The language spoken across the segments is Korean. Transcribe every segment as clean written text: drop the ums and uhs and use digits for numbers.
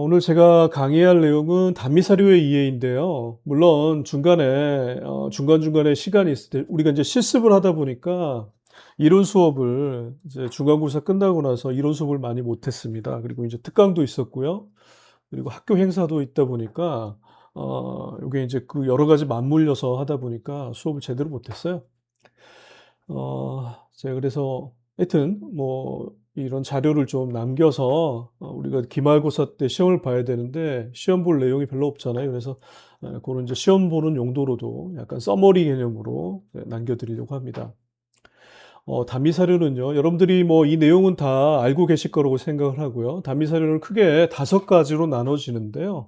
오늘 제가 강의할 내용은 단미사료의 이해인데요. 물론 중간중간에 시간이 있을 때 우리가 이제 실습을 하다 보니까 이론 수업을 이제 중간고사 끝나고 나서 이론 수업을 많이 못 했습니다. 그리고 이제 특강도 있었고요. 그리고 학교 행사도 있다 보니까 요게 이제 그 여러 가지 맞물려서 하다 보니까 수업을 제대로 못 했어요. 제가 그래서 하여튼 뭐 이런 자료를 좀 남겨서 우리가 기말고사 때 시험을 봐야 되는데 시험 볼 내용이 별로 없잖아요. 그래서 고런 이제 시험 보는 용도로도 약간 서머리 개념으로 남겨 드리려고 합니다. 단미 사료는요. 여러분들이 뭐 이 내용은 다 알고 계실 거라고 생각을 하고요. 단미 사료는 크게 5가지로 나눠지는데요.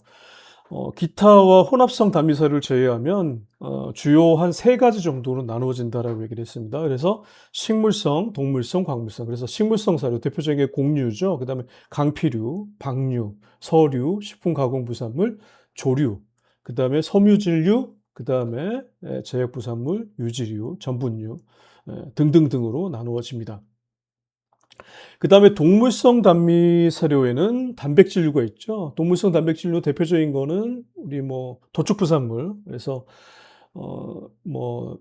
기타와 혼합성 단미사를 제외하면 주요 한 3가지 정도로 나누어진다라고 얘기를 했습니다. 그래서 식물성, 동물성, 광물성. 그래서 식물성 사료 대표적인 게 곡류죠. 그다음에 강피류, 박류, 서류, 식품가공부산물, 조류, 그다음에 섬유질류, 그다음에 제약부산물, 유지류, 전분류 등등등으로 나누어집니다. 그 다음에 동물성 단미 사료에는 단백질류가 있죠. 동물성 단백질류 대표적인 거는 우리 뭐 도축부산물. 그래서 뭐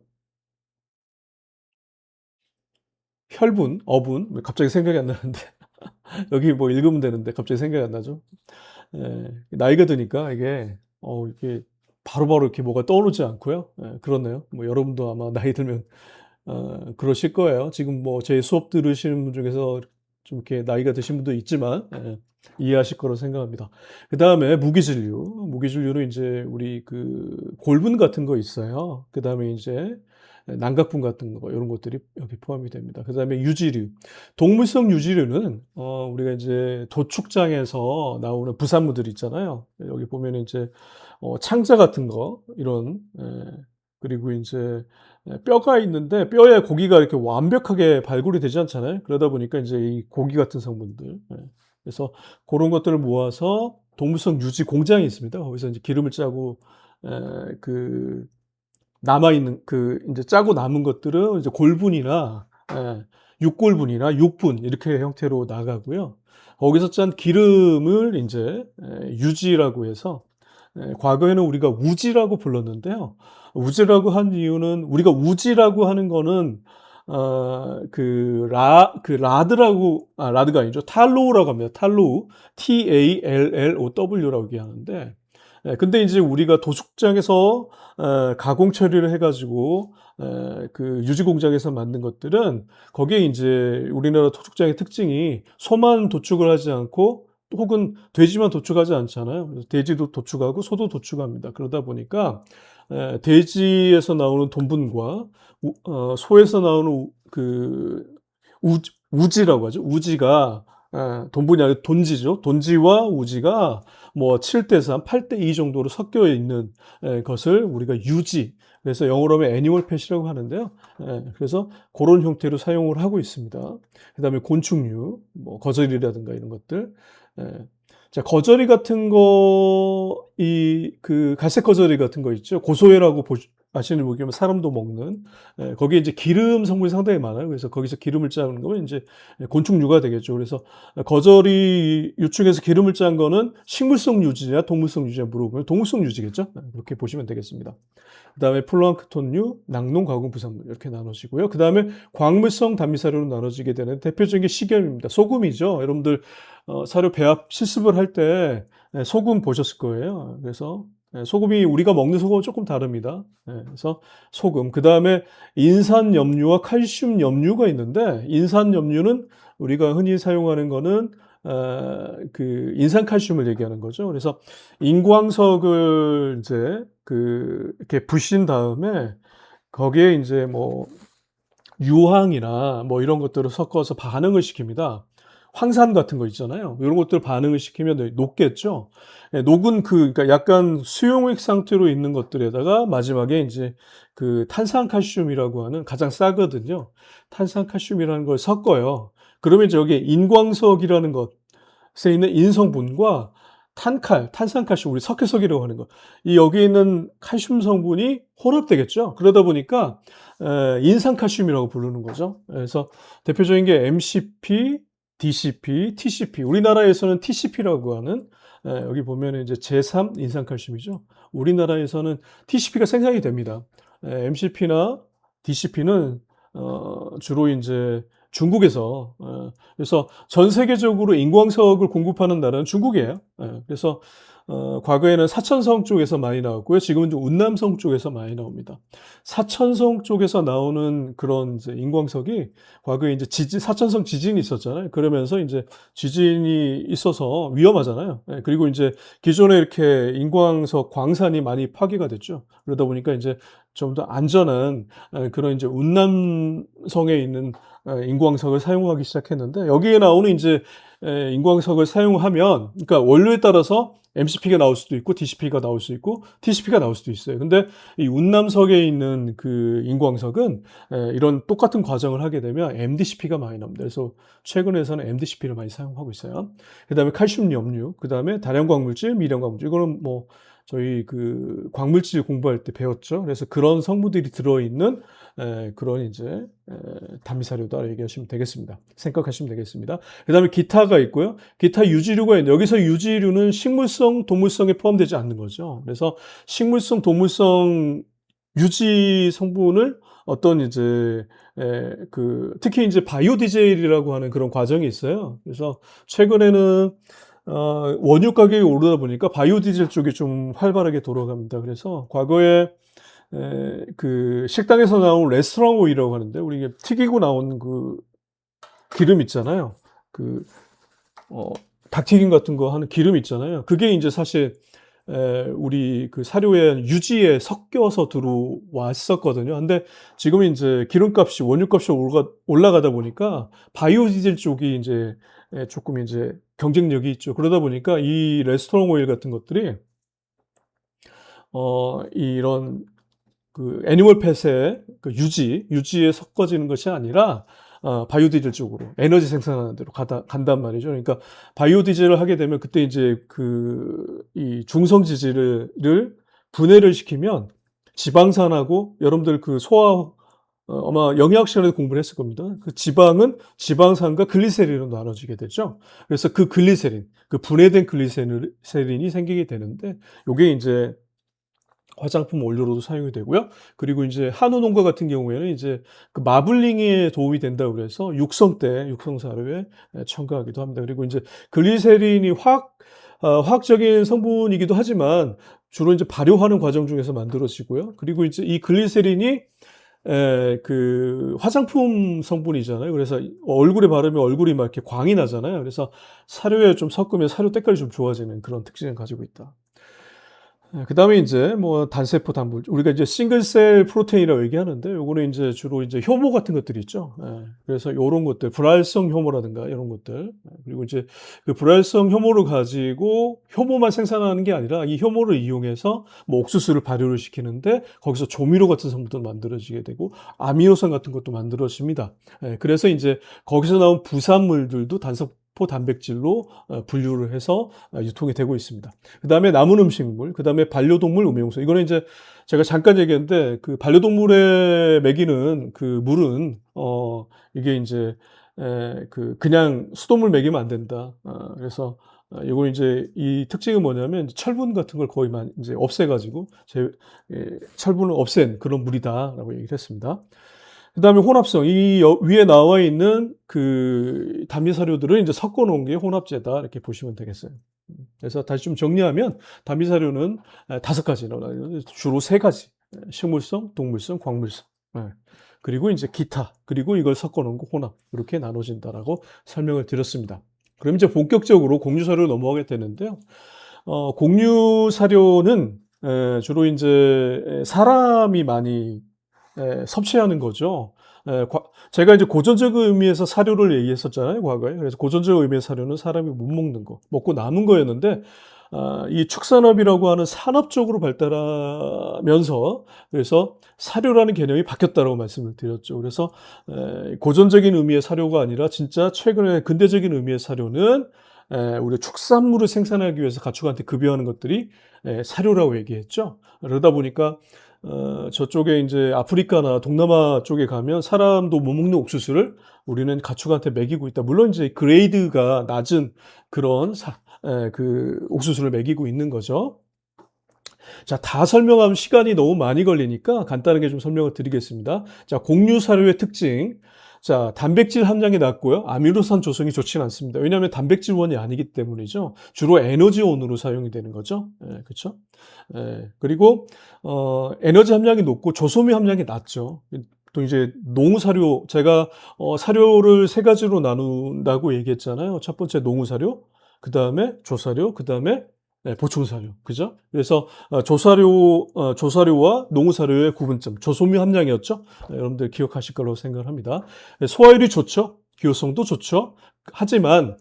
혈분, 어분, 왜 갑자기 생각이 안 나는데 여기 뭐 읽으면 되는데 갑자기 생각이 안 나죠. 예, 나이가 드니까 이게 바로바로 이렇게 뭐가 떠오르지 않고요. 예, 그렇네요. 뭐 여러분도 아마 나이 들면 그러실 거예요. 지금 뭐 제 수업 들으시는 분 중에서 좀 이렇게 나이가 드신 분도 있지만 이해하실 거로 생각합니다. 그다음에 무기질류. 무기질류는 이제 우리 그 골분 같은 거 있어요. 그다음에 이제 난각분 같은 거 이런 것들이 여기 포함이 됩니다. 그다음에 유지류. 동물성 유지류는 우리가 이제 도축장에서 나오는 부산물들 있잖아요. 여기 보면 이제 창자 같은 거 이런 그리고 이제 뼈가 있는데 뼈에 고기가 이렇게 완벽하게 발굴이 되지 않잖아요. 그러다 보니까 이제 이 고기 같은 성분들. 그래서 그런 것들을 모아서 동물성 유지 공장이 있습니다. 거기서 이제 기름을 짜고 그 남아있는 그 이제 짜고 남은 것들은 이제 골분이나 육골분이나 육분 이렇게 형태로 나가고요. 거기서 짠 기름을 이제 유지라고 해서 과거에는 우리가 우지라고 불렀는데요. 우지라고 한 이유는 우리가 우지라고 하는 거는 라드가 아니죠. 탈로우라고 합니다. 탈로우, TALLOW라고 얘기하는데, 근데 이제 우리가 도축장에서 가공 처리를 해가지고 그 유지 공장에서 만든 것들은 거기에 이제 우리나라 도축장의 특징이 소만 도축을 하지 않고 혹은 돼지만 도축하지 않잖아요. 그래서 돼지도 도축하고 소도 도축합니다. 그러다 보니까 돼지에서 나오는 돈분과 소에서 나오는 그 우지라고 하죠. 우지가 돈분이 아니라 돈지죠. 돈지와 우지가 뭐 7대 3, 8대 2 정도로 섞여 있는 것을 우리가 유지, 그래서 영어로 하면 애니멀 팻이라고 하는데요. 그래서 그런 형태로 사용을 하고 있습니다. 그다음에 곤충류, 뭐 거저리라든가 이런 것들. 예. 자, 거저리 같은 거, 그 갈색 거저리 같은 거 있죠. 고소해라고 아시는 분이면 사람도 먹는. 거기에 이제 기름 성분이 상당히 많아요. 그래서 거기서 기름을 짜는 거면 이제 곤충류가 되겠죠. 그래서 거저리 유충에서 기름을 짠 거는 식물성 유지냐 동물성 유지냐 물어보면 동물성 유지겠죠. 그렇게 보시면 되겠습니다. 그 다음에 플랑크톤류, 낙농 가공 부산물 이렇게 나눠지고요. 그 다음에 광물성 단미사료로 나눠지게 되는 대표적인 게 식염입니다. 소금이죠. 여러분들 사료 배합 실습을 할 때 소금 보셨을 거예요. 그래서 소금이 우리가 먹는 소금은 조금 다릅니다. 그래서 소금. 그 다음에 인산염류와 칼슘염류가 있는데 인산염류는 우리가 흔히 사용하는 거는 그 인산칼슘을 얘기하는 거죠. 그래서 인광석을 이제 이렇게 부신 다음에 거기에 이제 뭐 유황이나 뭐 이런 것들을 섞어서 반응을 시킵니다. 황산 같은 거 있잖아요. 이런 것들 반응을 시키면 녹겠죠. 녹은 그러니까 약간 수용액 상태로 있는 것들에다가 마지막에 이제 그 탄산칼슘이라고 하는 가장 싸거든요. 탄산칼슘이라는 걸 섞어요. 그러면 이제 여기 인광석이라는 것에 있는 인성분과 탄산칼슘, 우리 석회석이라고 하는 거. 이 여기 있는 칼슘 성분이 혼합되겠죠. 그러다 보니까 인산칼슘이라고 부르는 거죠. 그래서 대표적인 게 MCP, DCP, TCP. 우리나라에서는 TCP라고 하는 여기 보면 이제 제3 인산칼슘이죠. 우리나라에서는 TCP가 생산이 됩니다. MCP나 DCP는 주로 이제 중국에서 그래서 전 세계적으로 인광석을 공급하는 나라는 중국이에요. 그래서 과거에는 사천성 쪽에서 많이 나왔고요. 지금은 좀 운남성 쪽에서 많이 나옵니다. 사천성 쪽에서 나오는 그런 이제 인광석이 과거에 이제 사천성 지진이 있었잖아요. 그러면서 이제 지진이 있어서 위험하잖아요. 그리고 이제 기존에 이렇게 인광석 광산이 많이 파괴가 됐죠. 그러다 보니까 이제 좀 더 안전한 그런 이제 운남성에 있는 인광석을 사용하기 시작했는데, 여기에 나오는 이제 인광석을 사용하면, 그러니까 원료에 따라서 MCP가 나올 수도 있고 DCP가 나올 수 있고 TCP가 나올 수도 있어요. 근데 이 운남석에 있는 그 인광석은 이런 똑같은 과정을 하게 되면 MDCP가 많이 나옵니다. 그래서 최근에서는 MDCP를 많이 사용하고 있어요. 그다음에 칼슘 염류, 그다음에 다량 광물질, 미량 광물질. 이거는 뭐 저희 그 광물질 공부할 때 배웠죠. 그래서 그런 성분들이 들어있는 그런 이제 단미사료다 얘기하시면 되겠습니다. 생각하시면 되겠습니다. 그다음에 기타가 있고요. 기타 유지류가 있는데, 여기서 유지류는 식물성, 동물성에 포함되지 않는 거죠. 그래서 식물성, 동물성 유지 성분을 어떤 이제 특히 이제 바이오디젤이라고 하는 그런 과정이 있어요. 그래서 최근에는 원유 가격이 오르다 보니까 바이오디젤 쪽이 좀 활발하게 돌아갑니다. 그래서 과거에 그 식당에서 나온 레스토랑 오일이라고 하는데, 우리 튀기고 나온 그 기름 있잖아요. 그 닭튀김 같은 거 하는 기름 있잖아요. 그게 이제 사실 우리 그 사료에 유지에 섞여서 들어왔었거든요. 근데 지금 이제 기름값이, 원유값이 올라가다 보니까 바이오디젤 쪽이 이제 조금 이제 경쟁력이 있죠. 그러다 보니까 이 레스토랑 오일 같은 것들이 이런 그 애니멀 팻의 그 유지에 섞어지는 것이 아니라 바이오디젤 쪽으로 에너지 생산하는 데로 간단 말이죠. 그러니까 바이오디젤을 하게 되면 그때 이제 이 중성지질을 분해를 시키면 지방산하고, 여러분들 그 아마 영양학 시간에도 공부를 했을 겁니다. 그 지방은 지방산과 글리세린으로 나눠지게 되죠. 그래서 그 글리세린, 그 분해된 글리세린이 생기게 되는데, 요게 이제 화장품 원료로도 사용이 되고요. 그리고 이제 한우 농가 같은 경우에는 이제 그 마블링에 도움이 된다고 그래서 육성 사료에 첨가하기도 합니다. 그리고 이제 글리세린이 화학적인 성분이기도 하지만 주로 이제 발효하는 과정 중에서 만들어지고요. 그리고 이제 이 글리세린이 그 화장품 성분이잖아요. 그래서 얼굴에 바르면 얼굴이 막 이렇게 광이 나잖아요. 그래서 사료에 좀 섞으면 사료 때깔이 좀 좋아지는 그런 특징을 가지고 있다. 그다음에 이제 뭐 단세포 단물, 우리가 이제 싱글셀 프로테인이라고 얘기하는데, 요거는 이제 주로 이제 효모 같은 것들이 있죠. 그래서 요런 것들, 불활성 효모라든가 이런 것들, 그리고 이제 그 불활성 효모를 가지고 효모만 생산하는 게 아니라 이 효모를 이용해서 뭐 옥수수를 발효를 시키는데 거기서 조미료 같은 성분도 만들어지게 되고 아미노산 같은 것도 만들어집니다. 그래서 이제 거기서 나온 부산물들도 단세포 단백질로 분류를 해서 유통이 되고 있습니다. 그 다음에 남은 음식물, 그 다음에 반려동물 음용소. 이거는 이제 제가 잠깐 얘기했는데, 그 반려동물에 먹이는 그 물은 이게 이제 그냥 수돗물 먹이면 안 된다. 그래서 이거 이제 이 특징은 뭐냐면 철분 같은 걸 거의 이제 없애가지고 철분을 없앤 그런 물이다라고 얘기를 했습니다. 그 다음에 혼합성, 위에 나와 있는 그 단미사료들을 이제 섞어 놓은 게 혼합제다, 이렇게 보시면 되겠어요. 그래서 다시 좀 정리하면 단미사료는 5가지, 주로 3가지. 식물성, 동물성, 광물성. 그리고 이제 기타, 그리고 이걸 섞어 놓은 거 혼합. 이렇게 나눠진다라고 설명을 드렸습니다. 그럼 이제 본격적으로 곡류사료로 넘어가게 되는데요. 곡류사료는 주로 이제 사람이 많이 섭취하는 거죠. 제가 이제 고전적 의미에서 사료를 얘기했었잖아요, 과거에. 그래서 고전적 의미의 사료는 사람이 못 먹는 거, 먹고 남은 거였는데, 이 축산업이라고 하는 산업 쪽으로 발달하면서, 그래서 사료라는 개념이 바뀌었다고 말씀을 드렸죠. 그래서 고전적인 의미의 사료가 아니라 진짜 최근에 근대적인 의미의 사료는 우리 축산물을 생산하기 위해서 가축한테 급여하는 것들이 사료라고 얘기했죠. 그러다 보니까 저쪽에 이제 아프리카나 동남아 쪽에 가면 사람도 못 먹는 옥수수를 우리는 가축한테 먹이고 있다. 물론 이제 그레이드가 낮은 그런 그 옥수수를 먹이고 있는 거죠. 자, 다 설명하면 시간이 너무 많이 걸리니까 간단하게 좀 설명을 드리겠습니다. 자, 곡류 사료의 특징. 자, 단백질 함량이 낮고요. 아미노산 조성이 좋지는 않습니다. 왜냐하면 단백질원이 아니기 때문이죠. 주로 에너지원으로 사용이 되는 거죠. 그렇죠? 그리고 에너지 함량이 높고 조소미 함량이 낮죠. 또 이제 농사료, 제가 사료를 세 가지로 나눈다고 얘기했잖아요. 첫 번째 농사료, 그 다음에 조사료, 그 다음에 보충사료. 그죠? 그래서 조사료와 농사료의 구분점, 조소미 함량이었죠. 여러분들 기억하실 거라고 생각을 합니다. 소화율이 좋죠. 기호성도 좋죠. 하지만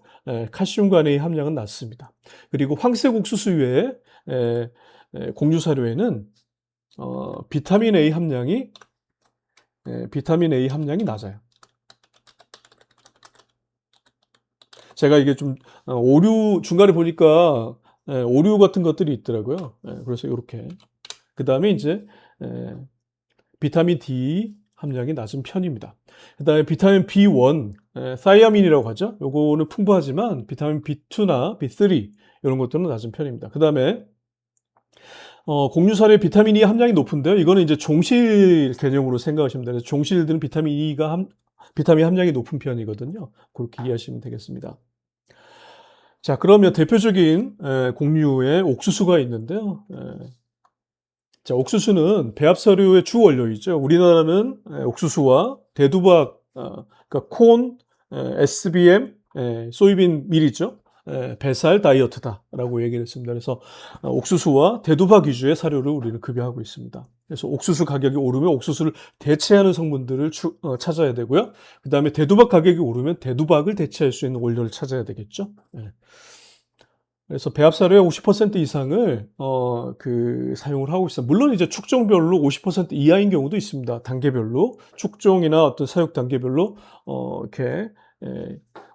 칼슘 관의 함량은 낮습니다. 그리고 황색 옥수수 외에 곡류 사료에는 비타민 A 함량이 낮아요. 제가 이게 좀 오류 중간에 보니까 오류 같은 것들이 있더라고요. 그래서 이렇게. 그 다음에 이제 비타민 D 함량이 낮은 편입니다. 그 다음에 비타민 B1, 사이아민이라고 하죠. 요거는 풍부하지만 비타민 B2나 B3 이런 것들은 낮은 편입니다. 그 다음에 곡류사료에 비타민 E 함량이 높은데요. 이거는 이제 종실 개념으로 생각하시면 돼요. 종실들은 비타민 함량이 높은 편이거든요. 그렇게 이해하시면 되겠습니다. 자, 그러면 대표적인 곡류의 옥수수가 있는데요. 자, 옥수수는 배합사료의 주 원료이죠. 우리나라는 옥수수와 대두박, 그러니까 콘, SBM, 소이빈 밀이죠. 배살 다이어트다라고 얘기를 했습니다. 그래서 옥수수와 대두박 위주의 사료를 우리는 급여하고 있습니다. 그래서 옥수수 가격이 오르면 옥수수를 대체하는 성분들을 찾아야 되고요. 그 다음에 대두박 가격이 오르면 대두박을 대체할 수 있는 원료를 찾아야 되겠죠. 그래서 배합사료의 50% 이상을 사용을 하고 있어요. 물론 이제 축종별로 50% 이하인 경우도 있습니다. 단계별로 축종이나 어떤 사육 단계별로 이렇게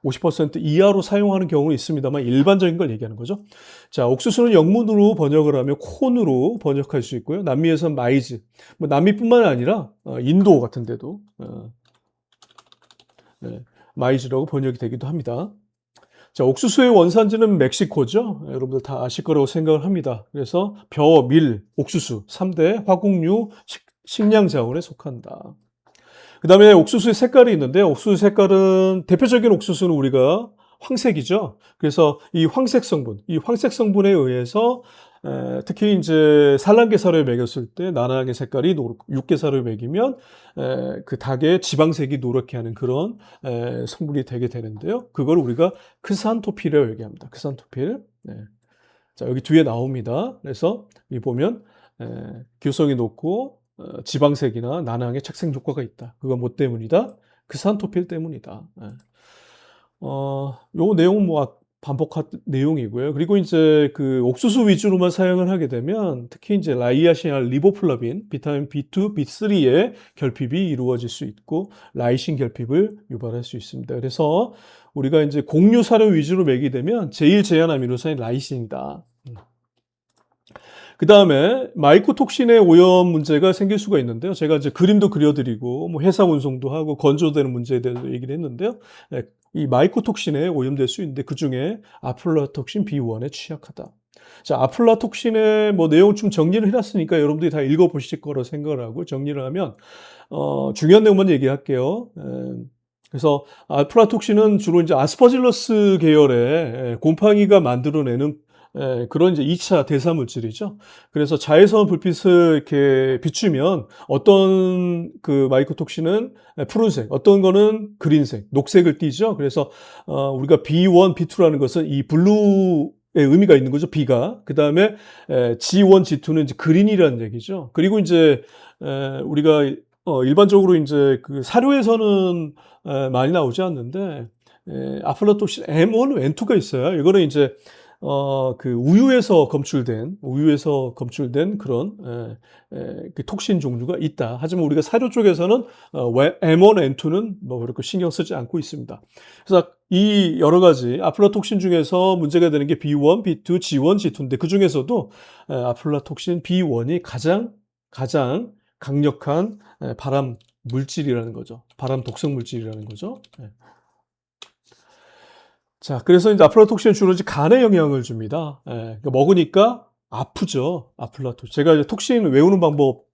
50% 이하로 사용하는 경우는 있습니다만 일반적인 걸 얘기하는 거죠. 자, 옥수수는 영문으로 번역을 하면 콘으로 번역할 수 있고요. 남미에서는 마이즈, 뭐 남미뿐만 아니라 인도 같은 데도 마이즈라고 번역이 되기도 합니다. 자, 옥수수의 원산지는 멕시코죠. 여러분들 다 아실 거라고 생각을 합니다. 그래서 벼, 밀, 옥수수 3대 화곡류 식량 자원에 속한다. 그 다음에 옥수수의 색깔이 있는데요. 옥수수 색깔은 대표적인 옥수수는 우리가 황색이죠. 그래서 이 황색 성분에 의해서 특히 이제 산란계 사료에 먹였을 때 나나의 색깔이 육계 사료에 먹이면 그 닭의 지방색이 노랗게 하는 그런 성분이 되게 되는데요. 그걸 우리가 크산토필이라고 얘기합니다. 크산토필. 자, 여기 뒤에 나옵니다. 그래서 이 보면 기호성이 높고 지방색이나 난항의 착색 효과가 있다. 그건 뭐 때문이다? 크산토필 때문이다. 요 내용은 뭐 반복한 내용이고요. 그리고 이제 그 옥수수 위주로만 사용을 하게 되면 특히 이제 라이아신, 리보플라빈, 비타민 B2, B3의 결핍이 이루어질 수 있고 라이신 결핍을 유발할 수 있습니다. 그래서 우리가 이제 곡류 사료 위주로 먹이게 되면 제일 제한 아미노산이 라이신이다. 그 다음에 마이코톡신의 오염 문제가 생길 수가 있는데요. 제가 이제 그림도 그려드리고 뭐 해상 운송도 하고 건조되는 문제에 대해서 얘기를 했는데요. 이 마이코톡신에 오염될 수 있는데 그 중에 아플라톡신 B1에 취약하다. 자, 아플라톡신의 뭐 내용 좀 정리를 해놨으니까 여러분들이 다 읽어보실 거라고 생각을 하고 정리를 하면 중요한 내용만 얘기할게요. 그래서 아플라톡신은 주로 이제 아스퍼질러스 계열의 곰팡이가 만들어내는 그런 이제 2차 대사 물질이죠. 그래서 자외선 불빛을 이렇게 비추면 어떤 그 마이코톡신은 푸른색, 어떤 거는 그린색, 녹색을 띠죠. 그래서 우리가 B1, B2라는 것은 이 블루의 의미가 있는 거죠. B가. 그 다음에 G1, G2는 이제 그린이라는 얘기죠. 그리고 이제 우리가 일반적으로 이제 그 사료에서는 많이 나오지 않는데 아플라톡신 M1, N2가 있어요. 이거는 이제 그 우유에서 검출된 그런 그 톡신 종류가 있다. 하지만 우리가 사료 쪽에서는 M1, M2는 뭐 그렇게 신경 쓰지 않고 있습니다. 그래서 이 여러 가지 아플라톡신 중에서 문제가 되는 게 B1, B2, G1, G2인데 그 중에서도 아플라톡신 B1이 가장 강력한 발암 물질이라는 거죠. 발암 독성 물질이라는 거죠. 자, 그래서 이제 아플라톡신은 주로 이제 간에 영향을 줍니다. 그러니까 먹으니까 아프죠. 아플라톡신. 제가 이제 톡신 외우는 방법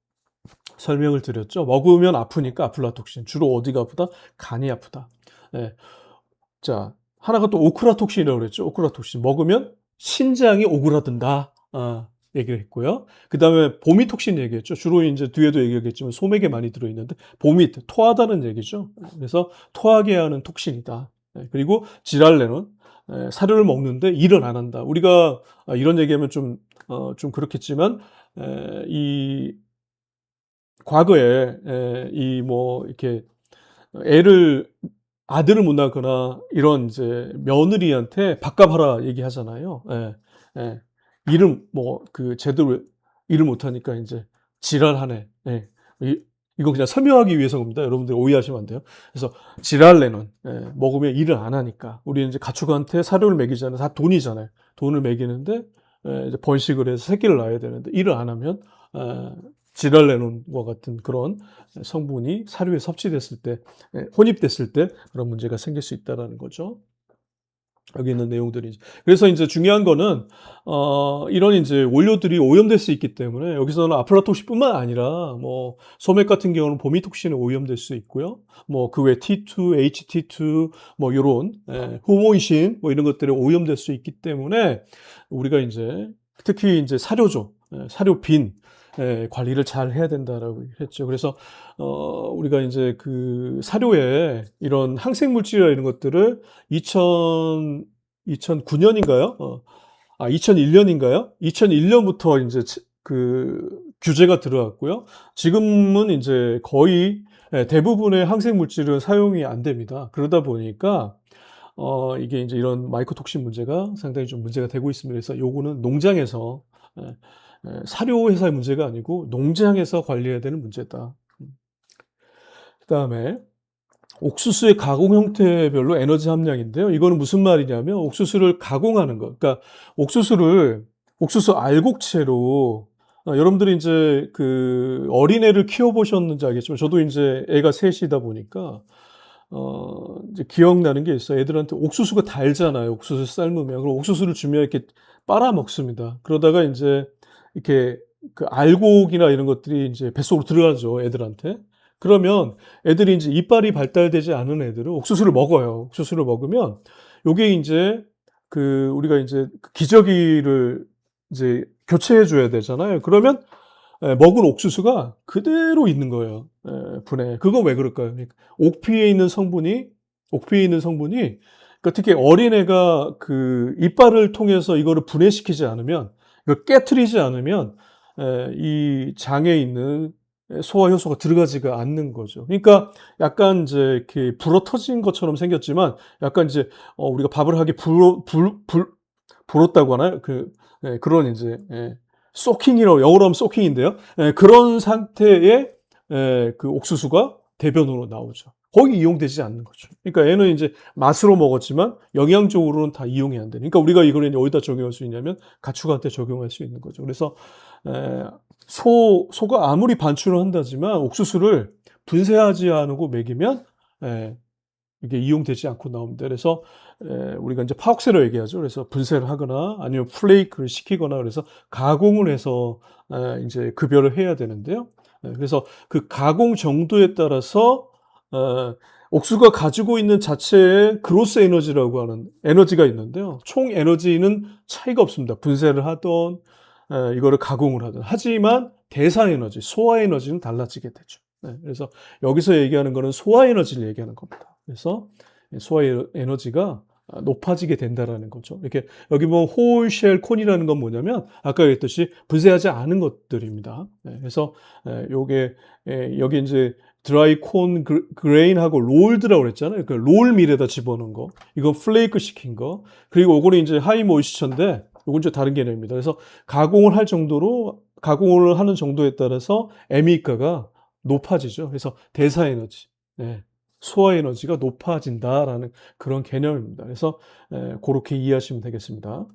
설명을 드렸죠. 먹으면 아프니까 아플라톡신. 주로 어디가 아프다? 간이 아프다. 예. 자, 하나가 또 오크라톡신이라고 그랬죠. 오크라톡신. 먹으면 신장이 오그라든다. 얘기를 했고요. 그 다음에 보미톡신 얘기했죠. 주로 이제 뒤에도 얘기하겠지만 소맥에 많이 들어있는데 보미, 토하다는 얘기죠. 그래서 토하게 하는 톡신이다. 그리고 지랄레론, 사료를 먹는데 일을 안 한다. 우리가 이런 얘기하면 좀 그렇겠지만, 이 과거에 이 뭐 이렇게 아들을 못 낳거나 이런 이제 며느리한테 밥값하라 얘기하잖아요. 일을 뭐 그 제대로 일을 못 하니까 이제 지랄하네. 이거 그냥 설명하기 위해서 겁니다. 여러분들 오해하시면 안 돼요. 그래서 지랄레는 먹으면 일을 안 하니까 우리 이제 가축한테 사료를 먹이잖아요. 다 돈이잖아요. 돈을 먹이는데 이제 번식을 해서 새끼를 낳아야 되는데 일을 안 하면 지랄레논과 같은 그런 성분이 사료에 섭취됐을 때, 혼입됐을 때 그런 문제가 생길 수 있다는 거죠. 여기 있는 내용들이. 그래서 이제 중요한 거는, 이런 이제 원료들이 오염될 수 있기 때문에 여기서는 아플라톡신뿐만 아니라 뭐 소맥 같은 경우는 보미톡신에 오염될 수 있고요. 뭐 그 외 T2, HT2, 뭐 요런, 후모이신 뭐 이런 것들이 오염될 수 있기 때문에 우리가 이제 특히 이제 사료빈, 관리를 잘 해야 된다라고 했죠. 그래서 우리가 이제 그 사료에 이런 항생물질이나 이런 것들을 2009년인가요? 2001년인가요? 2001년부터 이제 그 규제가 들어왔고요. 지금은 이제 거의 대부분의 항생물질은 사용이 안 됩니다. 그러다 보니까 이게 이제 이런 마이코톡신 문제가 상당히 좀 문제가 되고 있습니다. 그래서 요거는 농장에서 사료 회사의 문제가 아니고 농장에서 관리해야 되는 문제다. 그다음에 옥수수의 가공 형태별로 에너지 함량인데요. 이거는 무슨 말이냐면 옥수수를 가공하는 것. 그러니까 옥수수 알곡채로 여러분들이 이제 그 어린애를 키워보셨는지 알겠지만 저도 이제 애가 셋이다 보니까 이제 기억나는 게 있어요. 애들한테 옥수수가 달잖아요. 옥수수 삶으면. 그럼 옥수수를 주면 이렇게 빨아 먹습니다. 그러다가 이제 이렇게 그 알곡이나 이런 것들이 이제 뱃속으로 들어가죠. 애들한테. 그러면 애들이 이제 이빨이 발달되지 않은 애들은 옥수수를 먹어요. 옥수수를 먹으면 요게 이제 그 우리가 이제 기저귀를 이제 교체해 줘야 되잖아요. 그러면 먹은 옥수수가 그대로 있는 거예요. 분해. 그건 왜 그럴까요? 그러니까 옥피에 있는 성분이 그러니까 특히 어린애가 그 이빨을 통해서 이거를 분해시키지 않으면 이걸 깨트리지 않으면 이 장에 있는 소화 효소가 들어가지가 않는 거죠. 그러니까 약간 이제 이렇게 불어터진 것처럼 생겼지만 약간 이제 우리가 밥을 하기 불었다고 하나요? 그런 이제 소킹이라고 영어로 하면 소킹인데요. 그런 상태의 그 옥수수가 대변으로 나오죠. 거의 이용되지 않는 거죠. 그러니까 얘는 이제 맛으로 먹었지만 영양적으로는 다 이용이 안 되는. 그러니까 우리가 이걸 이제 어디다 적용할 수 있냐면 가축한테 적용할 수 있는 거죠. 그래서 소가 아무리 반출을 한다지만 옥수수를 분쇄하지 않고 먹이면 이게 이용되지 않고 나옵니다. 그래서 우리가 이제 파옥세로 얘기하죠. 그래서 분쇄를 하거나 아니면 플레이크를 시키거나 그래서 가공을 해서 이제 급여를 해야 되는데요. 그래서 그 가공 정도에 따라서 옥수수가 가지고 있는 자체의 그로스 에너지라고 하는 에너지가 있는데요. 총 에너지는 차이가 없습니다. 분쇄를 하던 이거를 가공을 하든. 하지만 대사 에너지, 소화 에너지는 달라지게 되죠. 그래서 여기서 얘기하는 거는 소화 에너지를 얘기하는 겁니다. 그래서 소화 에너지가 높아지게 된다라는 거죠. 이렇게 여기 보면 홀쉘 콘이라는 건 뭐냐면 아까 얘기했듯이 분쇄하지 않은 것들입니다. 그래서 요게 여기 이제 드라이 콘 그레인하고 롤드라고 그랬잖아요. 그 롤 밀에다 집어넣은 거. 이건 플레이크 시킨 거. 그리고 요거는 이제 하이 모이스처인데 요건 이제 다른 개념입니다. 그래서 가공을 하는 정도에 따라서 ME가가 높아지죠. 그래서 대사 에너지, 예, 소화 에너지가 높아진다라는 그런 개념입니다. 그래서 그렇게 이해하시면 되겠습니다.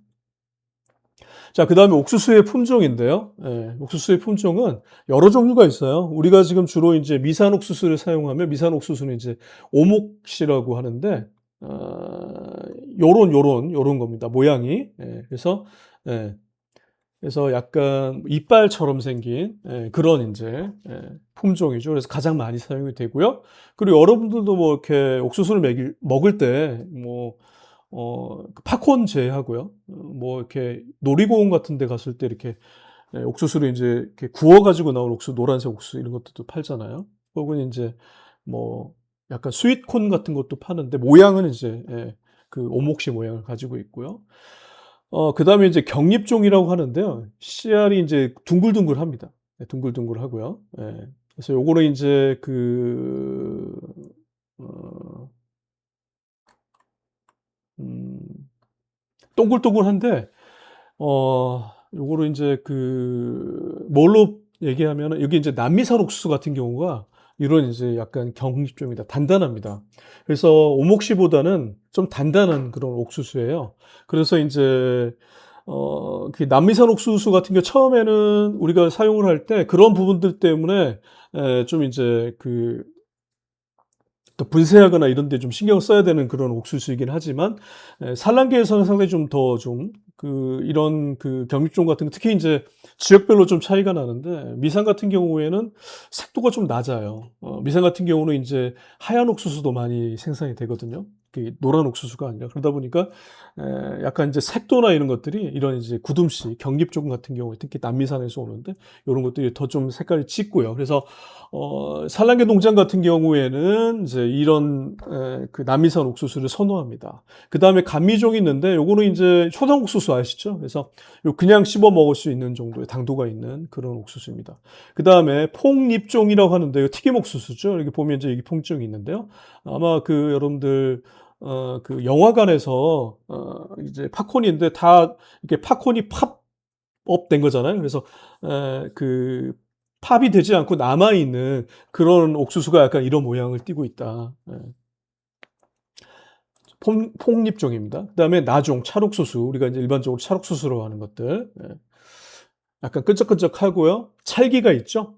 자, 그 다음에 옥수수의 품종인데요. 옥수수의 품종은 여러 종류가 있어요. 우리가 지금 주로 이제 미산 옥수수를 사용하면 미산 옥수수는 이제 오목씨라고 하는데, 요런 겁니다. 모양이. 예, 그래서 약간 이빨처럼 생긴 그런 이제 품종이죠. 그래서 가장 많이 사용이 되고요. 그리고 여러분들도 뭐 이렇게 옥수수를 먹을 때 뭐 팝콘 제외하고요. 뭐 이렇게 놀이공원 같은 데 갔을 때 이렇게 옥수수를 이제 이렇게 구워 가지고 나온 옥수수, 노란색 옥수수 이런 것들도 팔잖아요. 혹은 이제 뭐 약간 스윗콘 같은 것도 파는데 모양은 이제 그 오목시 모양을 가지고 있고요. 그다음에 이제 경립종이라고 하는데요. 씨알이 이제 둥글둥글합니다. 둥글둥글하고요. 그래서 요거는 이제 어, 음, 동글동글한데 요거를 이제 뭘로 얘기하면은 여기 이제 남미산 옥수수 같은 경우가 이런 이제 약간 경립종이다. 단단합니다. 그래서 오목시보다는 좀 단단한 그런 옥수수예요. 그래서 이제 그 남미산 옥수수 같은 경우 처음에는 우리가 사용을 할 때 그런 부분들 때문에 좀 이제 또 분쇄하거나 이런 데 좀 신경을 써야 되는 그런 옥수수이긴 하지만 산란계에서는 상당히 좀 더 이런 경립종 같은 거 특히 이제 지역별로 좀 차이가 나는데 미산 같은 경우에는 색도가 좀 낮아요. 미산 같은 경우는 이제 하얀 옥수수도 많이 생산이 되거든요. 노란 옥수수가 아니라 그러다 보니까 약간 이제 색도나 이런 것들이 이런 이제 구둠씨 경립종 같은 경우에 특히 남미산에서 오는데 이런 것들이 더 좀 색깔이 짙고요. 그래서 산란계 농장 같은 경우에는 이제 이런 그 남미산 옥수수를 선호합니다. 그 다음에 감미종이 있는데 요거는 이제 초당 옥수수 아시죠? 그래서 요 그냥 씹어 먹을 수 있는 정도의 당도가 있는 그런 옥수수입니다. 그 다음에 폭립종이라고 하는데 요 튀김 옥수수죠. 여기 보면 이제 여기 폭종이 있는데요. 아마 여러분들 영화관에서 이제 팝콘인데 다 이렇게 팝콘이 팝업 된 거잖아요. 그래서 팝이 되지 않고 남아 있는 그런 옥수수가 약간 이런 모양을 띠고 있다. 폭립종입니다. 그다음에 나종, 찰옥수수. 우리가 이제 일반적으로 찰옥수수로 하는 것들. 약간 끈적끈적하고요. 찰기가 있죠.